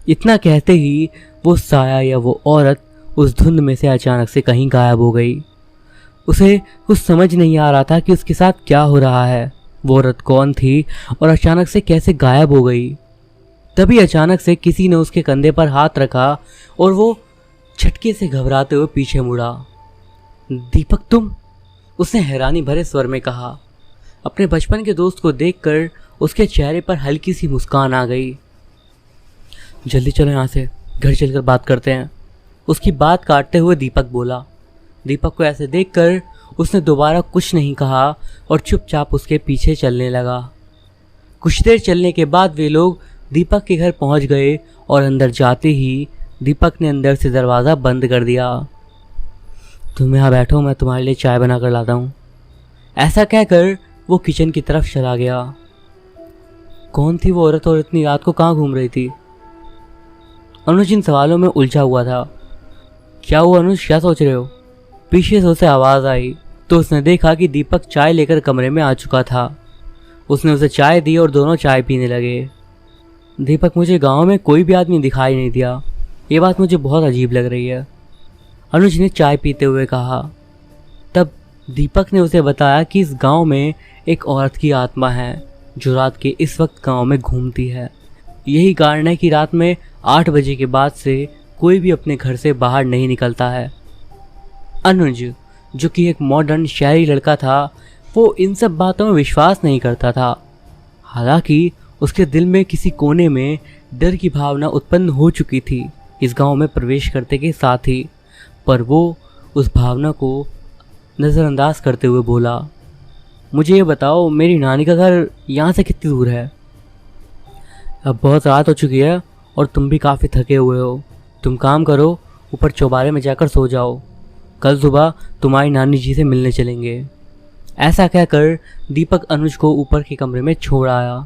इतना कहते ही वो साया या वो औरत उस धुंध में से अचानक से कहीं गायब हो गई। उसे कुछ समझ नहीं आ रहा था कि उसके साथ क्या हो रहा है। वो औरत कौन थी और अचानक से कैसे गायब हो गई? तभी अचानक से किसी ने उसके कंधे पर हाथ रखा और वो झटके से घबराते हुए पीछे मुड़ा। दीपक तुम? उसने हैरानी भरे स्वर में कहा। अपने बचपन के दोस्त को देखकर उसके चेहरे पर हल्की सी मुस्कान आ गई। जल्दी चलो यहाँ से, घर चलकर बात करते हैं, उसकी बात काटते हुए दीपक बोला। दीपक को ऐसे देखकर उसने दोबारा कुछ नहीं कहा और चुपचाप उसके पीछे चलने लगा। कुछ देर चलने के बाद वे लोग दीपक के घर पहुंच गए और अंदर जाते ही दीपक ने अंदर से दरवाज़ा बंद कर दिया। तुम यहाँ बैठो, मैं तुम्हारे लिए चाय बना कर लाता हूँ। ऐसा कहकर वो किचन की तरफ चला गया। कौन थी वो औरत और इतनी रात को कहाँ घूम रही थी? अनुज इन सवालों में उलझा हुआ था। क्या हुआ अनुज, क्या सोच रहे हो? पीछे से उसे आवाज़ आई तो उसने देखा कि दीपक चाय लेकर कमरे में आ चुका था। उसने उसे चाय दी और दोनों चाय पीने लगे। दीपक, मुझे गांव में कोई भी आदमी दिखाई नहीं दिया, ये बात मुझे बहुत अजीब लग रही है, अनुज ने चाय पीते हुए कहा। तब दीपक ने उसे बताया कि इस गांव में एक औरत की आत्मा है जो रात के इस वक्त गांव में घूमती है। यही कारण है कि रात में 8 बजे के बाद से कोई भी अपने घर से बाहर नहीं निकलता है। अनुज, जो कि एक मॉडर्न शहरी लड़का था, वो इन सब बातों में विश्वास नहीं करता था। हालांकि उसके दिल में किसी कोने में डर की भावना उत्पन्न हो चुकी थी इस गांव में प्रवेश करते के साथ ही, पर वो उस भावना को नज़रअंदाज करते हुए बोला, मुझे ये बताओ, मेरी नानी का घर यहाँ से कितनी दूर है? अब बहुत रात हो चुकी है और तुम भी काफ़ी थके हुए हो। तुम काम करो, ऊपर चौबारे में जाकर सो जाओ, कल सुबह तुम्हारी नानी जी से मिलने चलेंगे। ऐसा कहकर दीपक अनुज को ऊपर के कमरे में छोड़ आया।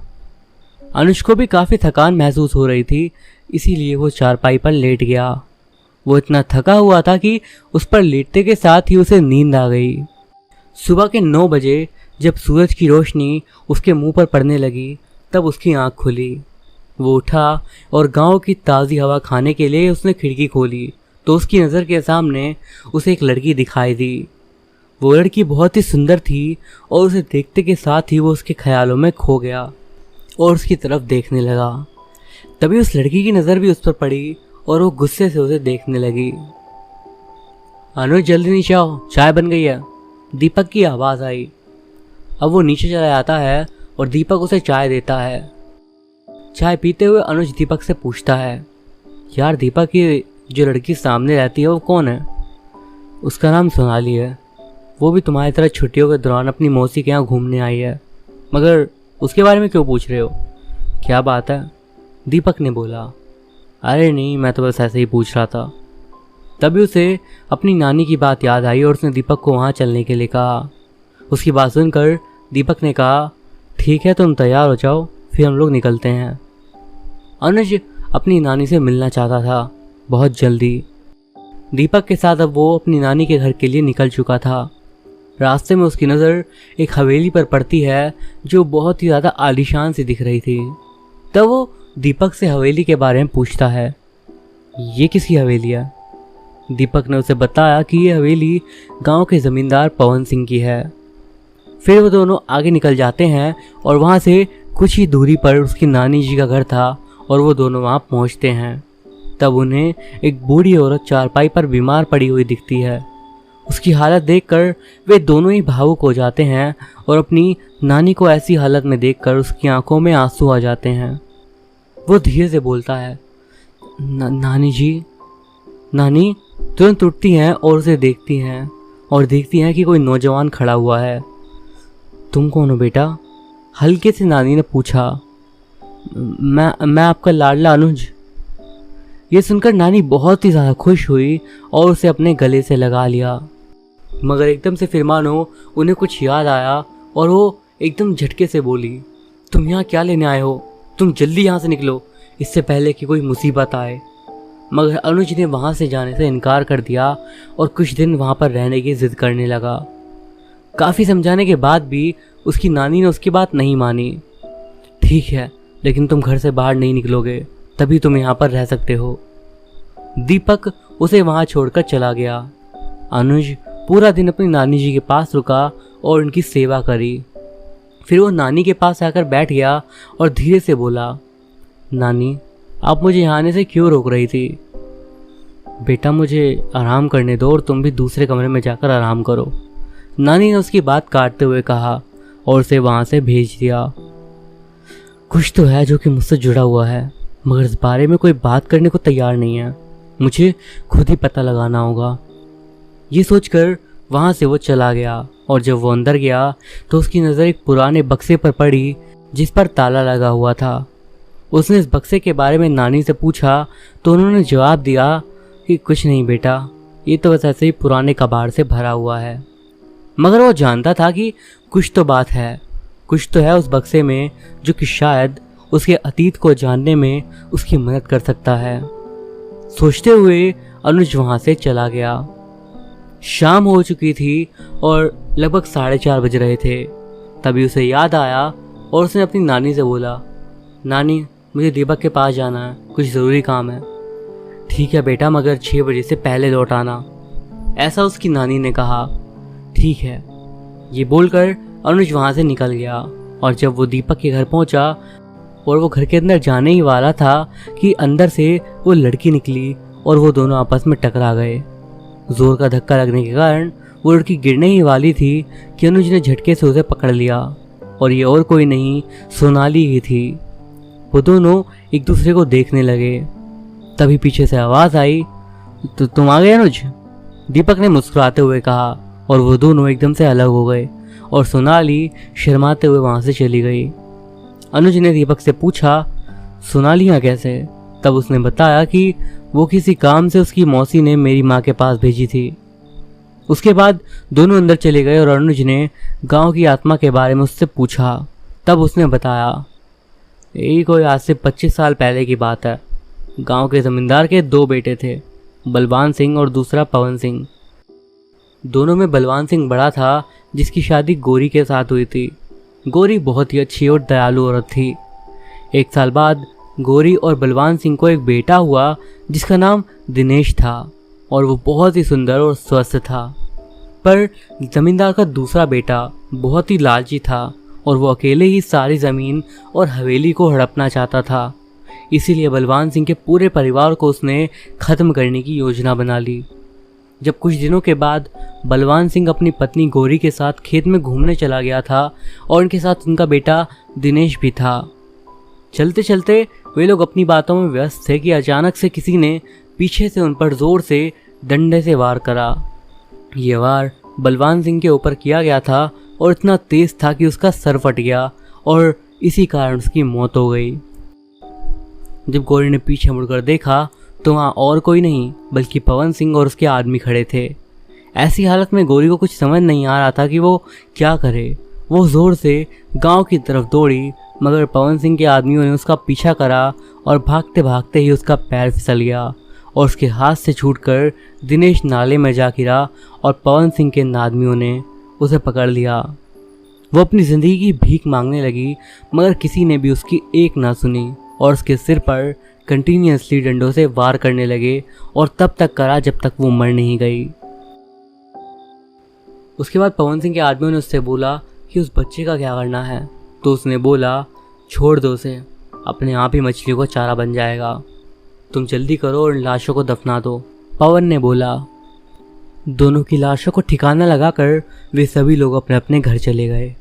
अनुज को भी काफ़ी थकान महसूस हो रही थी, इसीलिए वो चारपाई पर लेट गया। वो इतना थका हुआ था कि उस पर लेटते के साथ ही उसे नींद आ गई। सुबह के 9 बजे जब सूरज की रोशनी उसके मुंह पर पड़ने लगी तब उसकी आंख खुली। वो उठा और गांव की ताज़ी हवा खाने के लिए उसने खिड़की खोली तो उसकी नज़र के सामने उसे एक लड़की दिखाई दी। वो लड़की बहुत ही सुंदर थी और उसे देखते के साथ ही वो उसके ख्यालों में खो गया और उसकी तरफ देखने लगा। तभी उस लड़की की नज़र भी उस पर पड़ी और वो गुस्से से उसे देखने लगी। अनुज, जल्दी नीचे आओ, चाय बन गई है, दीपक की आवाज़ आई। अब वो नीचे चला जाता है और दीपक उसे चाय देता है। चाय पीते हुए अनुज दीपक से पूछता है, यार दीपक, ये जो लड़की सामने रहती है वो कौन है? उसका नाम सोनाली है। वो भी तुम्हारी तरह छुट्टियों के दौरान अपनी मौसी के यहाँ घूमने आई है, मगर उसके बारे में क्यों पूछ रहे हो? क्या बात है? दीपक ने बोला। अरे नहीं, मैं तो बस ऐसे ही पूछ रहा था। तभी उसे अपनी नानी की बात याद आई और उसने दीपक को वहाँ चलने के लिए कहा। उसकी बात सुनकर दीपक ने कहा, ठीक है, तुम तैयार हो जाओ, फिर हम लोग निकलते हैं। अनुज अपनी नानी से मिलना चाहता था बहुत जल्दी। दीपक के साथ अब वो अपनी नानी के घर के लिए निकल चुका था। रास्ते में उसकी नज़र एक हवेली पर पड़ती है जो बहुत ही ज़्यादा आलीशान सी दिख रही थी। तब वो दीपक से हवेली के बारे में पूछता है, ये किसकी हवेली है? दीपक ने उसे बताया कि ये हवेली गांव के ज़मींदार पवन सिंह की है। फिर वो दोनों आगे निकल जाते हैं और वहाँ से कुछ ही दूरी पर उसकी नानी जी का घर था और वो दोनों वहाँ पहुँचते हैं। तब उन्हें एक बूढ़ी औरत चारपाई पर बीमार पड़ी हुई दिखती है। उसकी हालत देखकर वे दोनों ही भावुक हो जाते हैं और अपनी नानी को ऐसी हालत में देखकर उसकी आंखों में आंसू आ जाते हैं। वो धीरे से बोलता है, नानी जी। नानी तुरंत उठती हैं और उसे देखती हैं और देखती हैं कि कोई नौजवान खड़ा हुआ है। तुम कौन हो बेटा? हल्के से नानी ने पूछा। मैं आपका लाडला अनुज। ये सुनकर नानी बहुत ही ज़्यादा खुश हुई और उसे अपने गले से लगा लिया। मगर एकदम से फिर मानो उन्हें कुछ याद आया और वो एकदम झटके से बोली, तुम यहाँ क्या लेने आए हो? तुम जल्दी यहाँ से निकलो, इससे पहले कि कोई मुसीबत आए। मगर अनुज ने वहाँ से जाने से इनकार कर दिया और कुछ दिन वहाँ पर रहने की जिद करने लगा। काफ़ी समझाने के बाद भी उसकी नानी ने उसकी बात नहीं मानी। ठीक है, लेकिन तुम घर से बाहर नहीं निकलोगे, तभी तुम यहाँ पर रह सकते हो। दीपक उसे वहाँ छोड़कर चला गया। अनुज पूरा दिन अपनी नानी जी के पास रुका और उनकी सेवा करी। फिर वो नानी के पास आकर बैठ गया और धीरे से बोला, नानी आप मुझे यहाँ आने से क्यों रोक रही थी? बेटा मुझे आराम करने दो और तुम भी दूसरे कमरे में जाकर आराम करो। नानी ने उसकी बात काटते हुए कहा और उसे वहाँ से भेज दिया। कुछ तो है जो कि मुझसे जुड़ा हुआ है, मगर इस बारे में कोई बात करने को तैयार नहीं है। मुझे खुद ही पता लगाना होगा। ये सोचकर वहाँ से वो चला गया और जब वो अंदर गया तो उसकी नज़र एक पुराने बक्से पर पड़ी जिस पर ताला लगा हुआ था। उसने इस बक्से के बारे में नानी से पूछा तो उन्होंने जवाब दिया कि कुछ नहीं बेटा, ये तो बस ऐसे ही पुराने कबाड़ से भरा हुआ है। मगर वो जानता था कि कुछ तो बात है, कुछ तो है उस बक्से में जो कि शायद उसके अतीत को जानने में उसकी मदद कर सकता है। सोचते हुए अनुज वहाँ से चला गया। शाम हो चुकी थी और लगभग 4:30 बज रहे थे। तभी उसे याद आया और उसने अपनी नानी से बोला, नानी मुझे दीपक के पास जाना है, कुछ ज़रूरी काम है। ठीक है बेटा, मगर 6 बजे से पहले लौट आना, ऐसा उसकी नानी ने कहा। ठीक है, ये बोलकर अनुज वहाँ से निकल गया। और जब वो दीपक के घर पहुँचा और वो घर के अंदर जाने ही वाला था कि अंदर से वो लड़की निकली और वो दोनों आपस में टकरा गए। जोर का धक्का लगने के कारण वो लड़की गिरने ही वाली थी कि अनुज ने झटके से उसे पकड़ लिया और ये और कोई नहीं सोनाली ही थी। वो दोनों एक दूसरे को देखने लगे। तभी पीछे से आवाज़ आई, तो तुम आ गए अनुज? दीपक ने मुस्कुराते हुए कहा और वो दोनों एकदम से अलग हो गए और सोनाली शर्माते हुए वहाँ से चली गई। अनुज ने दीपक से पूछा, सोनाली यहाँ कैसे? तब उसने बताया कि वो किसी काम से उसकी मौसी ने मेरी माँ के पास भेजी थी। उसके बाद दोनों अंदर चले गए और अनुज ने गांव की आत्मा के बारे में उससे पूछा। तब उसने बताया, यही कोई आज से 25 साल पहले की बात है। गांव के ज़मींदार के 2 बेटे थे, बलवान सिंह और दूसरा पवन सिंह। दोनों में बलवान सिंह बड़ा था, जिसकी शादी गोरी के साथ हुई थी। गोरी बहुत ही अच्छी और दयालु औरत थी। 1 साल बाद गोरी और बलवान सिंह को एक बेटा हुआ जिसका नाम दिनेश था और वो बहुत ही सुंदर और स्वस्थ था। पर ज़मींदार का दूसरा बेटा बहुत ही लालची था और वो अकेले ही सारी ज़मीन और हवेली को हड़पना चाहता था। इसीलिए बलवान सिंह के पूरे परिवार को उसने ख़त्म करने की योजना बना ली। जब कुछ दिनों के बाद बलवान सिंह अपनी पत्नी गोरी के साथ खेत में घूमने चला गया था और उनके साथ उनका बेटा दिनेश भी था। चलते चलते वे लोग अपनी बातों में व्यस्त थे कि अचानक से किसी ने पीछे से उन पर जोर से डंडे से वार करा। ये वार बलवान सिंह के ऊपर किया गया था और इतना तेज था कि उसका सर फट गया और इसी कारण उसकी मौत हो गई। जब गोरी ने पीछे मुड़कर देखा तो वहाँ और कोई नहीं बल्कि पवन सिंह और उसके आदमी खड़े थे। ऐसी हालत में गोरी को कुछ समझ नहीं आ रहा था कि वो क्या करे। वो ज़ोर से गांव की तरफ दौड़ी, मगर पवन सिंह के आदमियों ने उसका पीछा करा और भागते भागते ही उसका पैर फिसल गया और उसके हाथ से छूटकर दिनेश नाले में जा गिरा और पवन सिंह के आदमियों ने उसे पकड़ लिया। वो अपनी ज़िंदगी की भीख मांगने लगी, मगर किसी ने भी उसकी एक ना सुनी और उसके सिर पर कंटिन्यूसली डंडों से वार करने लगे और तब तक करा जब तक वो मर नहीं गई। उसके बाद पवन सिंह के आदमियों ने उससे बोला कि उस बच्चे का क्या करना है, तो उसने बोला छोड़ दो उसे, अपने आप ही मछलियों का चारा बन जाएगा, तुम जल्दी करो और इन लाशों को दफना दो। पवन ने बोला। दोनों की लाशों को ठिकाना लगाकर वे सभी लोग अपने अपने घर चले गए।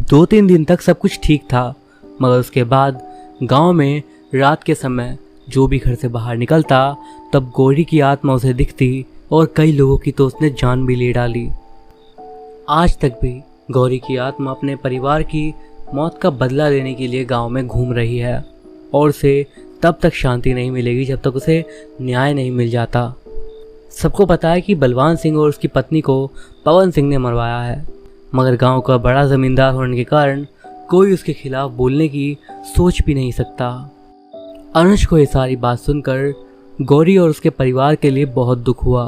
2-3 दिन तक सब कुछ ठीक था, मगर उसके बाद गांव में रात के समय जो भी घर से बाहर निकलता तब गौरी की आत्मा उसे दिखती और कई लोगों की तो उसने जान भी ले डाली। आज तक भी गौरी की आत्मा अपने परिवार की मौत का बदला लेने के लिए गांव में घूम रही है और उसे तब तक शांति नहीं मिलेगी जब तक उसे न्याय नहीं मिल जाता। सबको पता है कि बलवान सिंह और उसकी पत्नी को पवन सिंह ने मरवाया है, मगर गांव का बड़ा जमींदार होने के कारण कोई उसके खिलाफ बोलने की सोच भी नहीं सकता। अनुज को ये सारी बात सुनकर गौरी और उसके परिवार के लिए बहुत दुख हुआ।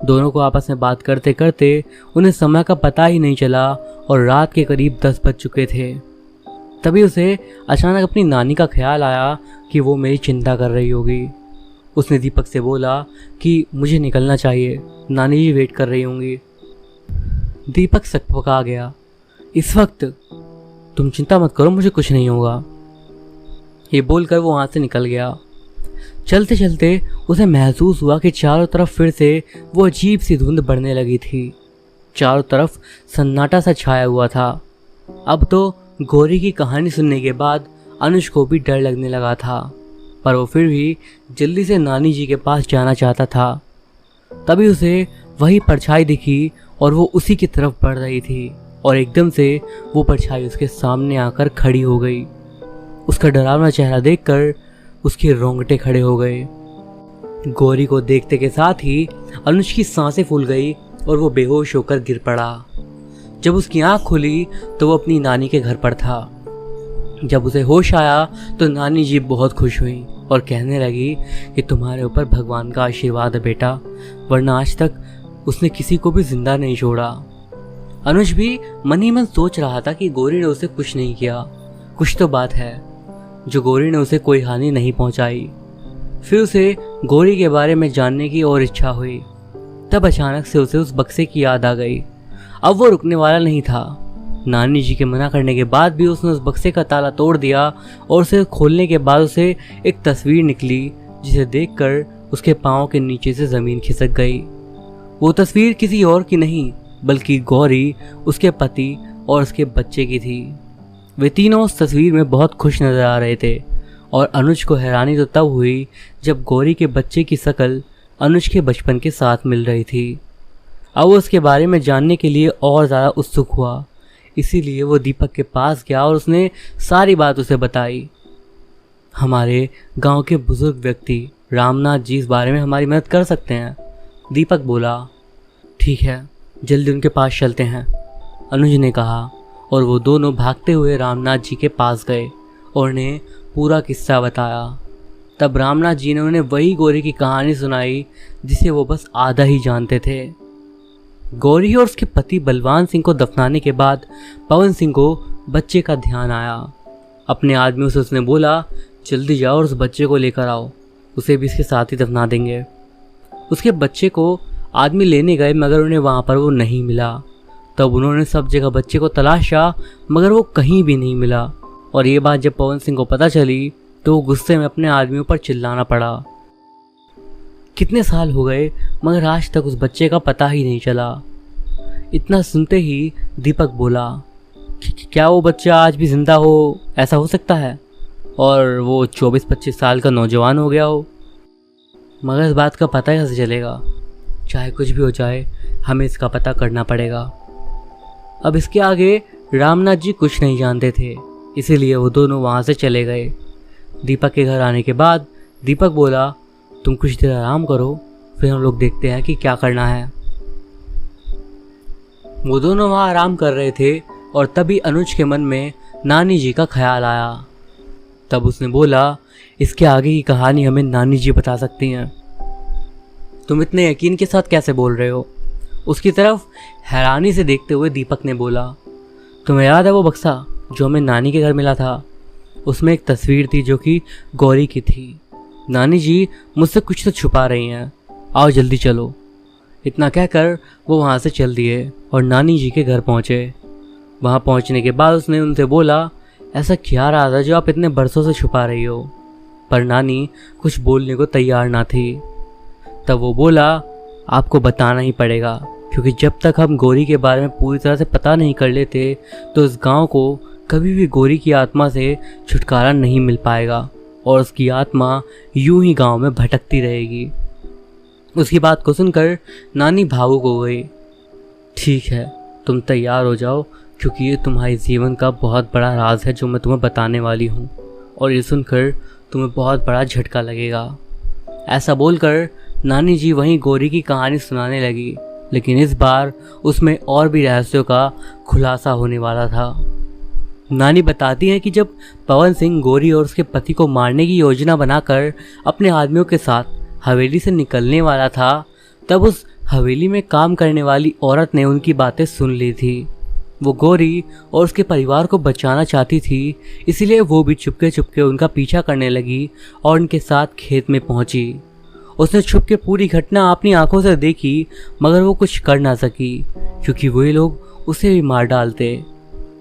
दोनों को आपस में बात करते करते उन्हें समय का पता ही नहीं चला और रात के करीब 10 बज चुके थे। तभी उसे अचानक अपनी नानी का ख्याल आया कि वो मेरी चिंता कर रही होगी। उसने दीपक से बोला कि मुझे निकलना चाहिए, नानी जी वेट कर रही होंगी। दीपक सकपका गया। इस वक्त? तुम चिंता मत करो, मुझे कुछ नहीं होगा, ये बोलकर वो वहाँ से निकल गया। चलते चलते उसे महसूस हुआ कि चारों तरफ फिर से वो अजीब सी धुंध बढ़ने लगी थी। चारों तरफ सन्नाटा सा छाया हुआ था। अब तो गौरी की कहानी सुनने के बाद अनुज को भी डर लगने लगा था, पर वो फिर भी जल्दी से नानी जी के पास जाना चाहता था। तभी उसे वही परछाई दिखी और वो उसी की तरफ बढ़ रही थी और एकदम से वो परछाई उसके सामने आकर खड़ी हो गई। उसका डरावना चेहरा देखकर उसके रोंगटे खड़े हो गए। गौरी को देखते के साथ ही अनुज की सांसें फूल गई और वो बेहोश होकर गिर पड़ा। जब उसकी आंख खुली तो वो अपनी नानी के घर पर था। जब उसे होश आया तो नानी जी बहुत खुश हुई और कहने लगी कि तुम्हारे ऊपर भगवान का आशीर्वाद है बेटा, वरना आज तक उसने किसी को भी जिंदा नहीं छोड़ा। अनुज भी मन ही मन सोच रहा था कि गौरी ने उसे कुछ नहीं किया, कुछ तो बात है जो गौरी ने उसे कोई हानि नहीं पहुंचाई। फिर उसे गौरी के बारे में जानने की और इच्छा हुई। तब अचानक से उसे उस बक्से की याद आ गई। अब वो रुकने वाला नहीं था। नानी जी के मना करने के बाद भी उसने उस बक्से का ताला तोड़ दिया और उसे खोलने के बाद उसे एक तस्वीर निकली जिसे देखकर उसके पाँव के नीचे से ज़मीन खिसक गई। वो तस्वीर किसी और की नहीं बल्कि गौरी, उसके पति और उसके बच्चे की थी। वे तीनों उस तस्वीर में बहुत खुश नजर आ रहे थे और अनुज को हैरानी तो तब हुई जब गौरी के बच्चे की शक्ल अनुज के बचपन के साथ मिल रही थी। अब वो उसके बारे में जानने के लिए और ज़्यादा उत्सुक हुआ, इसीलिए वो दीपक के पास गया और उसने सारी बात उसे बताई। हमारे गांव के बुजुर्ग व्यक्ति रामनाथ जी इस बारे में हमारी मदद कर सकते हैं, दीपक बोला। ठीक है, जल्दी उनके पास चलते हैं, अनुज ने कहा और वो दोनों भागते हुए रामनाथ जी के पास गए और उन्हें पूरा किस्सा बताया। तब रामनाथ जी ने उन्हें वही गौरी की कहानी सुनाई जिसे वो बस आधा ही जानते थे। गौरी और उसके पति बलवान सिंह को दफनाने के बाद पवन सिंह को बच्चे का ध्यान आया। अपने आदमियों से उसने बोला, जल्दी जाओ और उस बच्चे को लेकर आओ, उसे भी इसके साथ ही दफना देंगे। उसके बच्चे को आदमी लेने गए मगर उन्हें वहाँ पर वो नहीं मिला। तब उन्होंने सब जगह बच्चे को तलाशा मगर वो कहीं भी नहीं मिला और ये बात जब पवन सिंह को पता चली तो वो गुस्से में अपने आदमियों पर चिल्लाना पड़ा। कितने साल हो गए मगर आज तक उस बच्चे का पता ही नहीं चला। इतना सुनते ही दीपक बोला, क्या वो बच्चा आज भी जिंदा हो? ऐसा हो सकता है और वो 24-25 साल का नौजवान हो गया हो, मगर इस बात का पता कैसे चलेगा? चाहे कुछ भी हो जाए हमें इसका पता करना पड़ेगा। अब इसके आगे रामनाथ जी कुछ नहीं जानते थे, इसीलिए वो दोनों वहाँ से चले गए। दीपक के घर आने के बाद दीपक बोला, तुम कुछ देर आराम करो, फिर हम लोग देखते हैं कि क्या करना है। वो दोनों वहाँ आराम कर रहे थे और तभी अनुज के मन में नानी जी का ख्याल आया। तब उसने बोला, इसके आगे की कहानी हमें नानी जी बता सकती हैं। तुम इतने यकीन के साथ कैसे बोल रहे हो? उसकी तरफ हैरानी से देखते हुए दीपक ने बोला, तुम्हें याद है वो बक्सा जो हमें नानी के घर मिला था? उसमें एक तस्वीर थी जो कि गौरी की थी। नानी जी मुझसे कुछ तो छुपा रही हैं, आओ जल्दी चलो। इतना कहकर वो वहाँ से चल दिए और नानी जी के घर पहुँचे। वहाँ पहुँचने के बाद उसने उनसे बोला, ऐसा क्या राज है जो आप इतने बरसों से छुपा रही हो? पर नानी कुछ बोलने को तैयार ना थी। तब वो बोला, आपको बताना ही पड़ेगा, क्योंकि जब तक हम गौरी के बारे में पूरी तरह से पता नहीं कर लेते तो इस गांव को कभी भी गौरी की आत्मा से छुटकारा नहीं मिल पाएगा और उसकी आत्मा यूं ही गांव में भटकती रहेगी। उसकी बात को सुनकर नानी भावुक हो गई। ठीक है, तुम तैयार हो जाओ, क्योंकि ये तुम्हारे जीवन का बहुत बड़ा राज है जो मैं तुम्हें बताने वाली हूँ, और ये सुनकर तुम्हें बहुत बड़ा झटका लगेगा। ऐसा बोलकर नानी जी वहीं गौरी की कहानी सुनाने लगी, लेकिन इस बार उसमें और भी रहस्यों का खुलासा होने वाला था। नानी बताती हैं कि जब पवन सिंह गौरी और उसके पति को मारने की योजना बनाकर अपने आदमियों के साथ हवेली से निकलने वाला था, तब उस हवेली में काम करने वाली औरत ने उनकी बातें सुन ली थी। वो गौरी और उसके परिवार को बचाना चाहती थी, इसलिए वो भी चुपके चुपके उनका पीछा करने लगी और उनके साथ खेत में पहुंची। उसने छुप के पूरी घटना अपनी आंखों से देखी, मगर वो कुछ कर ना सकी, क्योंकि वही लोग उसे भी मार डालते।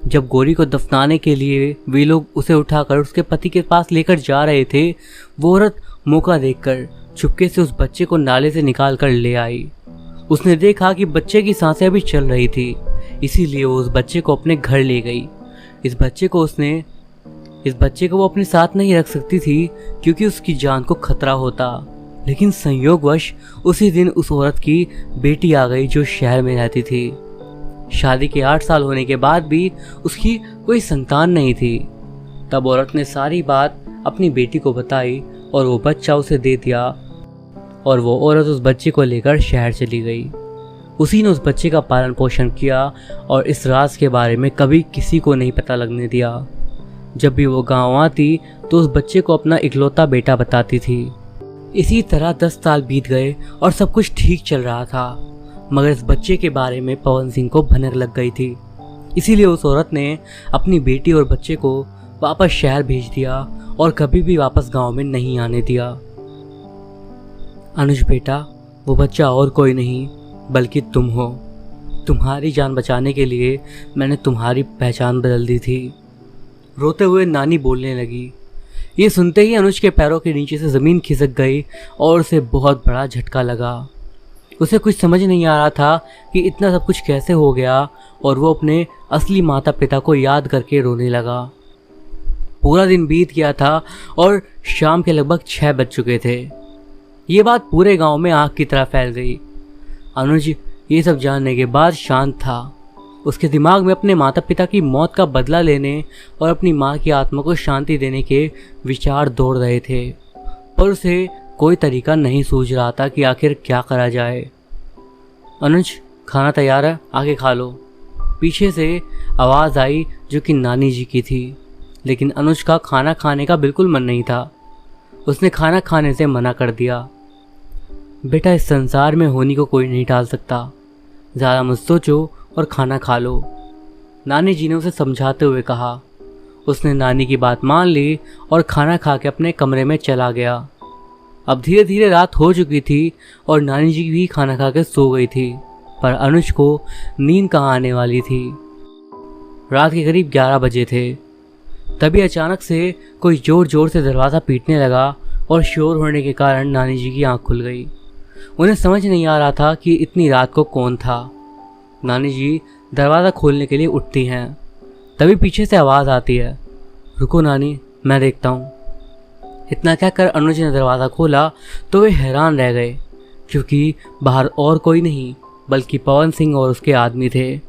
जब गौरी को दफनाने के लिए वे लोग उसे उठाकर उसके पति के पास लेकर जा रहे थे, वो औरत मौका देखकर चुपके से उस बच्चे को नाले से निकाल कर ले आई। उसने देखा कि बच्चे की सांसें अभी चल रही थी, इसीलिए वो उस बच्चे को अपने घर ले गई। इस बच्चे को वो अपने साथ नहीं रख सकती थी, क्योंकि उसकी जान को खतरा होता। लेकिन संयोगवश उसी दिन उस औरत की बेटी आ गई जो शहर में रहती थी। शादी के 8 साल होने के बाद भी उसकी कोई संतान नहीं थी। तब औरत ने सारी बात अपनी बेटी को बताई और वो बच्चा उसे दे दिया, और वो औरत उस बच्चे को लेकर शहर चली गई। उसी ने उस बच्चे का पालन पोषण किया और इस राज के बारे में कभी किसी को नहीं पता लगने दिया। जब भी वो गांव आती तो उस बच्चे को अपना इकलौता बेटा बताती थी। इसी तरह 10 साल बीत गए और सब कुछ ठीक चल रहा था, मगर इस बच्चे के बारे में पवन सिंह को भनक लग गई थी। इसीलिए उस औरत ने अपनी बेटी और बच्चे को वापस शहर भेज दिया और कभी भी वापस गांव में नहीं आने दिया। अनुज बेटा, वो बच्चा और कोई नहीं बल्कि तुम हो। तुम्हारी जान बचाने के लिए मैंने तुम्हारी पहचान बदल दी थी। रोते हुए नानी बोलने लगी। ये सुनते ही अनुज के पैरों के नीचे से ज़मीन खिसक गई और उसे बहुत बड़ा झटका लगा। उसे कुछ समझ नहीं आ रहा था कि इतना सब कुछ कैसे हो गया, और वो अपने असली माता पिता को याद करके रोने लगा। पूरा दिन बीत गया था और शाम के लगभग 6 बज चुके थे। ये बात पूरे गांव में आग की तरह फैल गई। अनुज ये सब जानने के बाद शांत था। उसके दिमाग में अपने माता पिता की मौत का बदला लेने और अपनी माँ की आत्मा को शांति देने के विचार दौड़ रहे थे, पर उसे कोई तरीका नहीं सूझ रहा था कि आखिर क्या करा जाए। अनुज, खाना तैयार है, आके खा लो। पीछे से आवाज़ आई जो कि नानी जी की थी, लेकिन अनुज का खाना खाने का बिल्कुल मन नहीं था। उसने खाना खाने से मना कर दिया। बेटा, इस संसार में होनी को कोई नहीं टाल सकता, ज़्यादा मत सोचो और खाना खा लो, नानी जी ने उसे समझाते हुए कहा। उसने नानी की बात मान ली और खाना खा के अपने कमरे में चला गया। अब धीरे धीरे रात हो चुकी थी और नानी जी भी खाना खा के सो गई थी, पर अनुज को नींद कहाँ आने वाली थी। रात के करीब 11 बजे थे। तभी अचानक से कोई जोर जोर से दरवाज़ा पीटने लगा और शोर होने के कारण नानी जी की आंख खुल गई। उन्हें समझ नहीं आ रहा था कि इतनी रात को कौन था। नानी जी दरवाज़ा खोलने के लिए उठती हैं। तभी पीछे से आवाज़ आती है, रुको नानी, मैं देखता हूँ। इतना कहकर अनुज ने दरवाज़ा खोला तो वे हैरान रह गए, क्योंकि बाहर और कोई नहीं बल्कि पवन सिंह और उसके आदमी थे।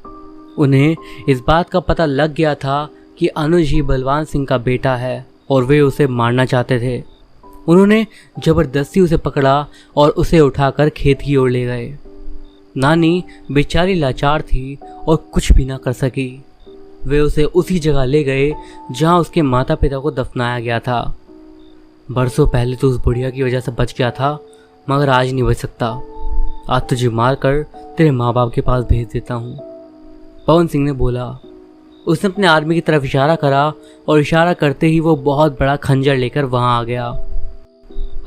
उन्हें इस बात का पता लग गया था कि अनुज ही बलवान सिंह का बेटा है और वे उसे मारना चाहते थे। उन्होंने ज़बरदस्ती उसे पकड़ा और उसे उठाकर खेत की ओर ले गए। नानी बेचारी लाचार थी और कुछ भी ना कर सकी। वे उसे उसी जगह ले गए जहां उसके माता पिता को दफनाया गया था। बरसों पहले तो उस बुढ़िया की वजह से बच गया था, मगर आज नहीं बच सकता। आज तुझे मार कर तेरे माँ बाप के पास भेज देता हूँ, पवन सिंह ने बोला। उसने अपने आदमी की तरफ इशारा करा और इशारा करते ही वो बहुत बड़ा खंजर लेकर वहाँ आ गया।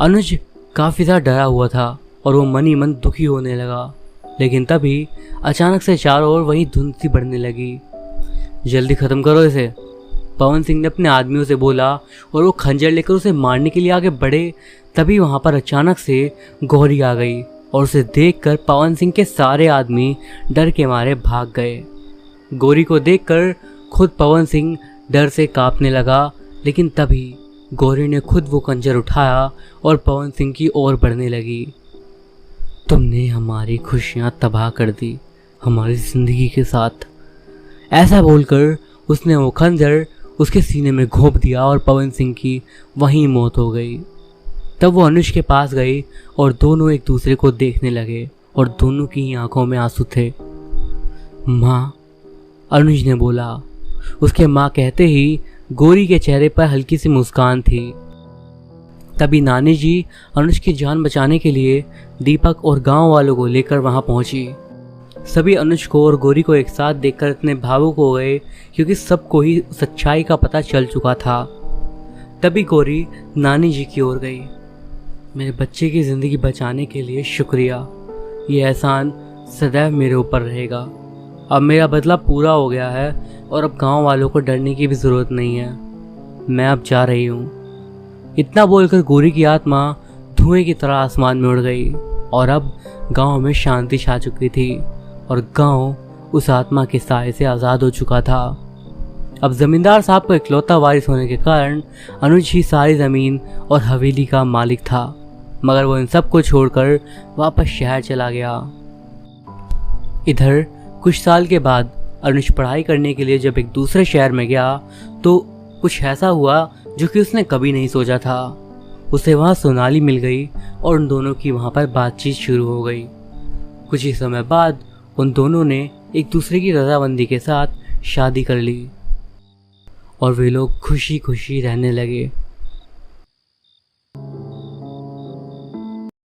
अनुज काफ़ी ज़्यादा डरा हुआ था और वो मन ही मन दुखी होने लगा। लेकिन तभी अचानक से चारों ओर वही धुंध सी बढ़ने लगी। जल्दी ख़त्म करो इसे, पवन सिंह ने अपने आदमियों से बोला और वो खंजर लेकर उसे मारने के लिए आगे बढ़े। तभी वहाँ पर अचानक से गौरी आ गई और उसे देखकर पवन सिंह के सारे आदमी डर के मारे भाग गए। गौरी को देखकर खुद पवन सिंह डर से कांपने लगा। लेकिन तभी गौरी ने खुद वो खंजर उठाया और पवन सिंह की ओर बढ़ने लगी। तुमने हमारी खुशियाँ तबाह कर दी हमारी ज़िंदगी के साथ, ऐसा बोलकर उसने वो खंजर उसके सीने में घोंप दिया और पवन सिंह की वहीं मौत हो गई। तब वो अनुज के पास गई और दोनों एक दूसरे को देखने लगे और दोनों की आंखों में आंसू थे। माँ, अनुज ने बोला। उसके माँ कहते ही गौरी के चेहरे पर हल्की सी मुस्कान थी। तभी नानी जी अनुज की जान बचाने के लिए दीपक और गांव वालों को लेकर वहां पहुंची। सभी अनुज को और गौरी को एक साथ देखकर इतने भावुक हो गए क्योंकि सबको ही सच्चाई का पता चल चुका था। तभी गौरी नानी जी की ओर गई। मेरे बच्चे की ज़िंदगी बचाने के लिए शुक्रिया, ये एहसान सदैव मेरे ऊपर रहेगा। अब मेरा बदला पूरा हो गया है और अब गांव वालों को डरने की भी ज़रूरत नहीं है। मैं अब जा रही हूँ। इतना बोलकर गौरी की आत्मा धुएं की तरह आसमान में उड़ गई और अब गांव में शांति छा चुकी थी और गांव उस आत्मा के साए से आज़ाद हो चुका था। अब जमींदार साहब को इकलौता वारिस होने के कारण अनुज ही सारी ज़मीन और हवेली का मालिक था, मगर वो इन सब को छोड़कर वापस शहर चला गया। इधर कुछ साल के बाद अनुज पढ़ाई करने के लिए जब एक दूसरे शहर में गया तो कुछ ऐसा हुआ जो कि उसने कभी नहीं सोचा था। उसे वहाँ सोनाली मिल गई और उन दोनों की वहाँ पर बातचीत शुरू हो गई। कुछ ही समय बाद उन दोनों ने एक दूसरे की रजामंदी के साथ शादी कर ली और वे लोग खुशी खुशी रहने लगे।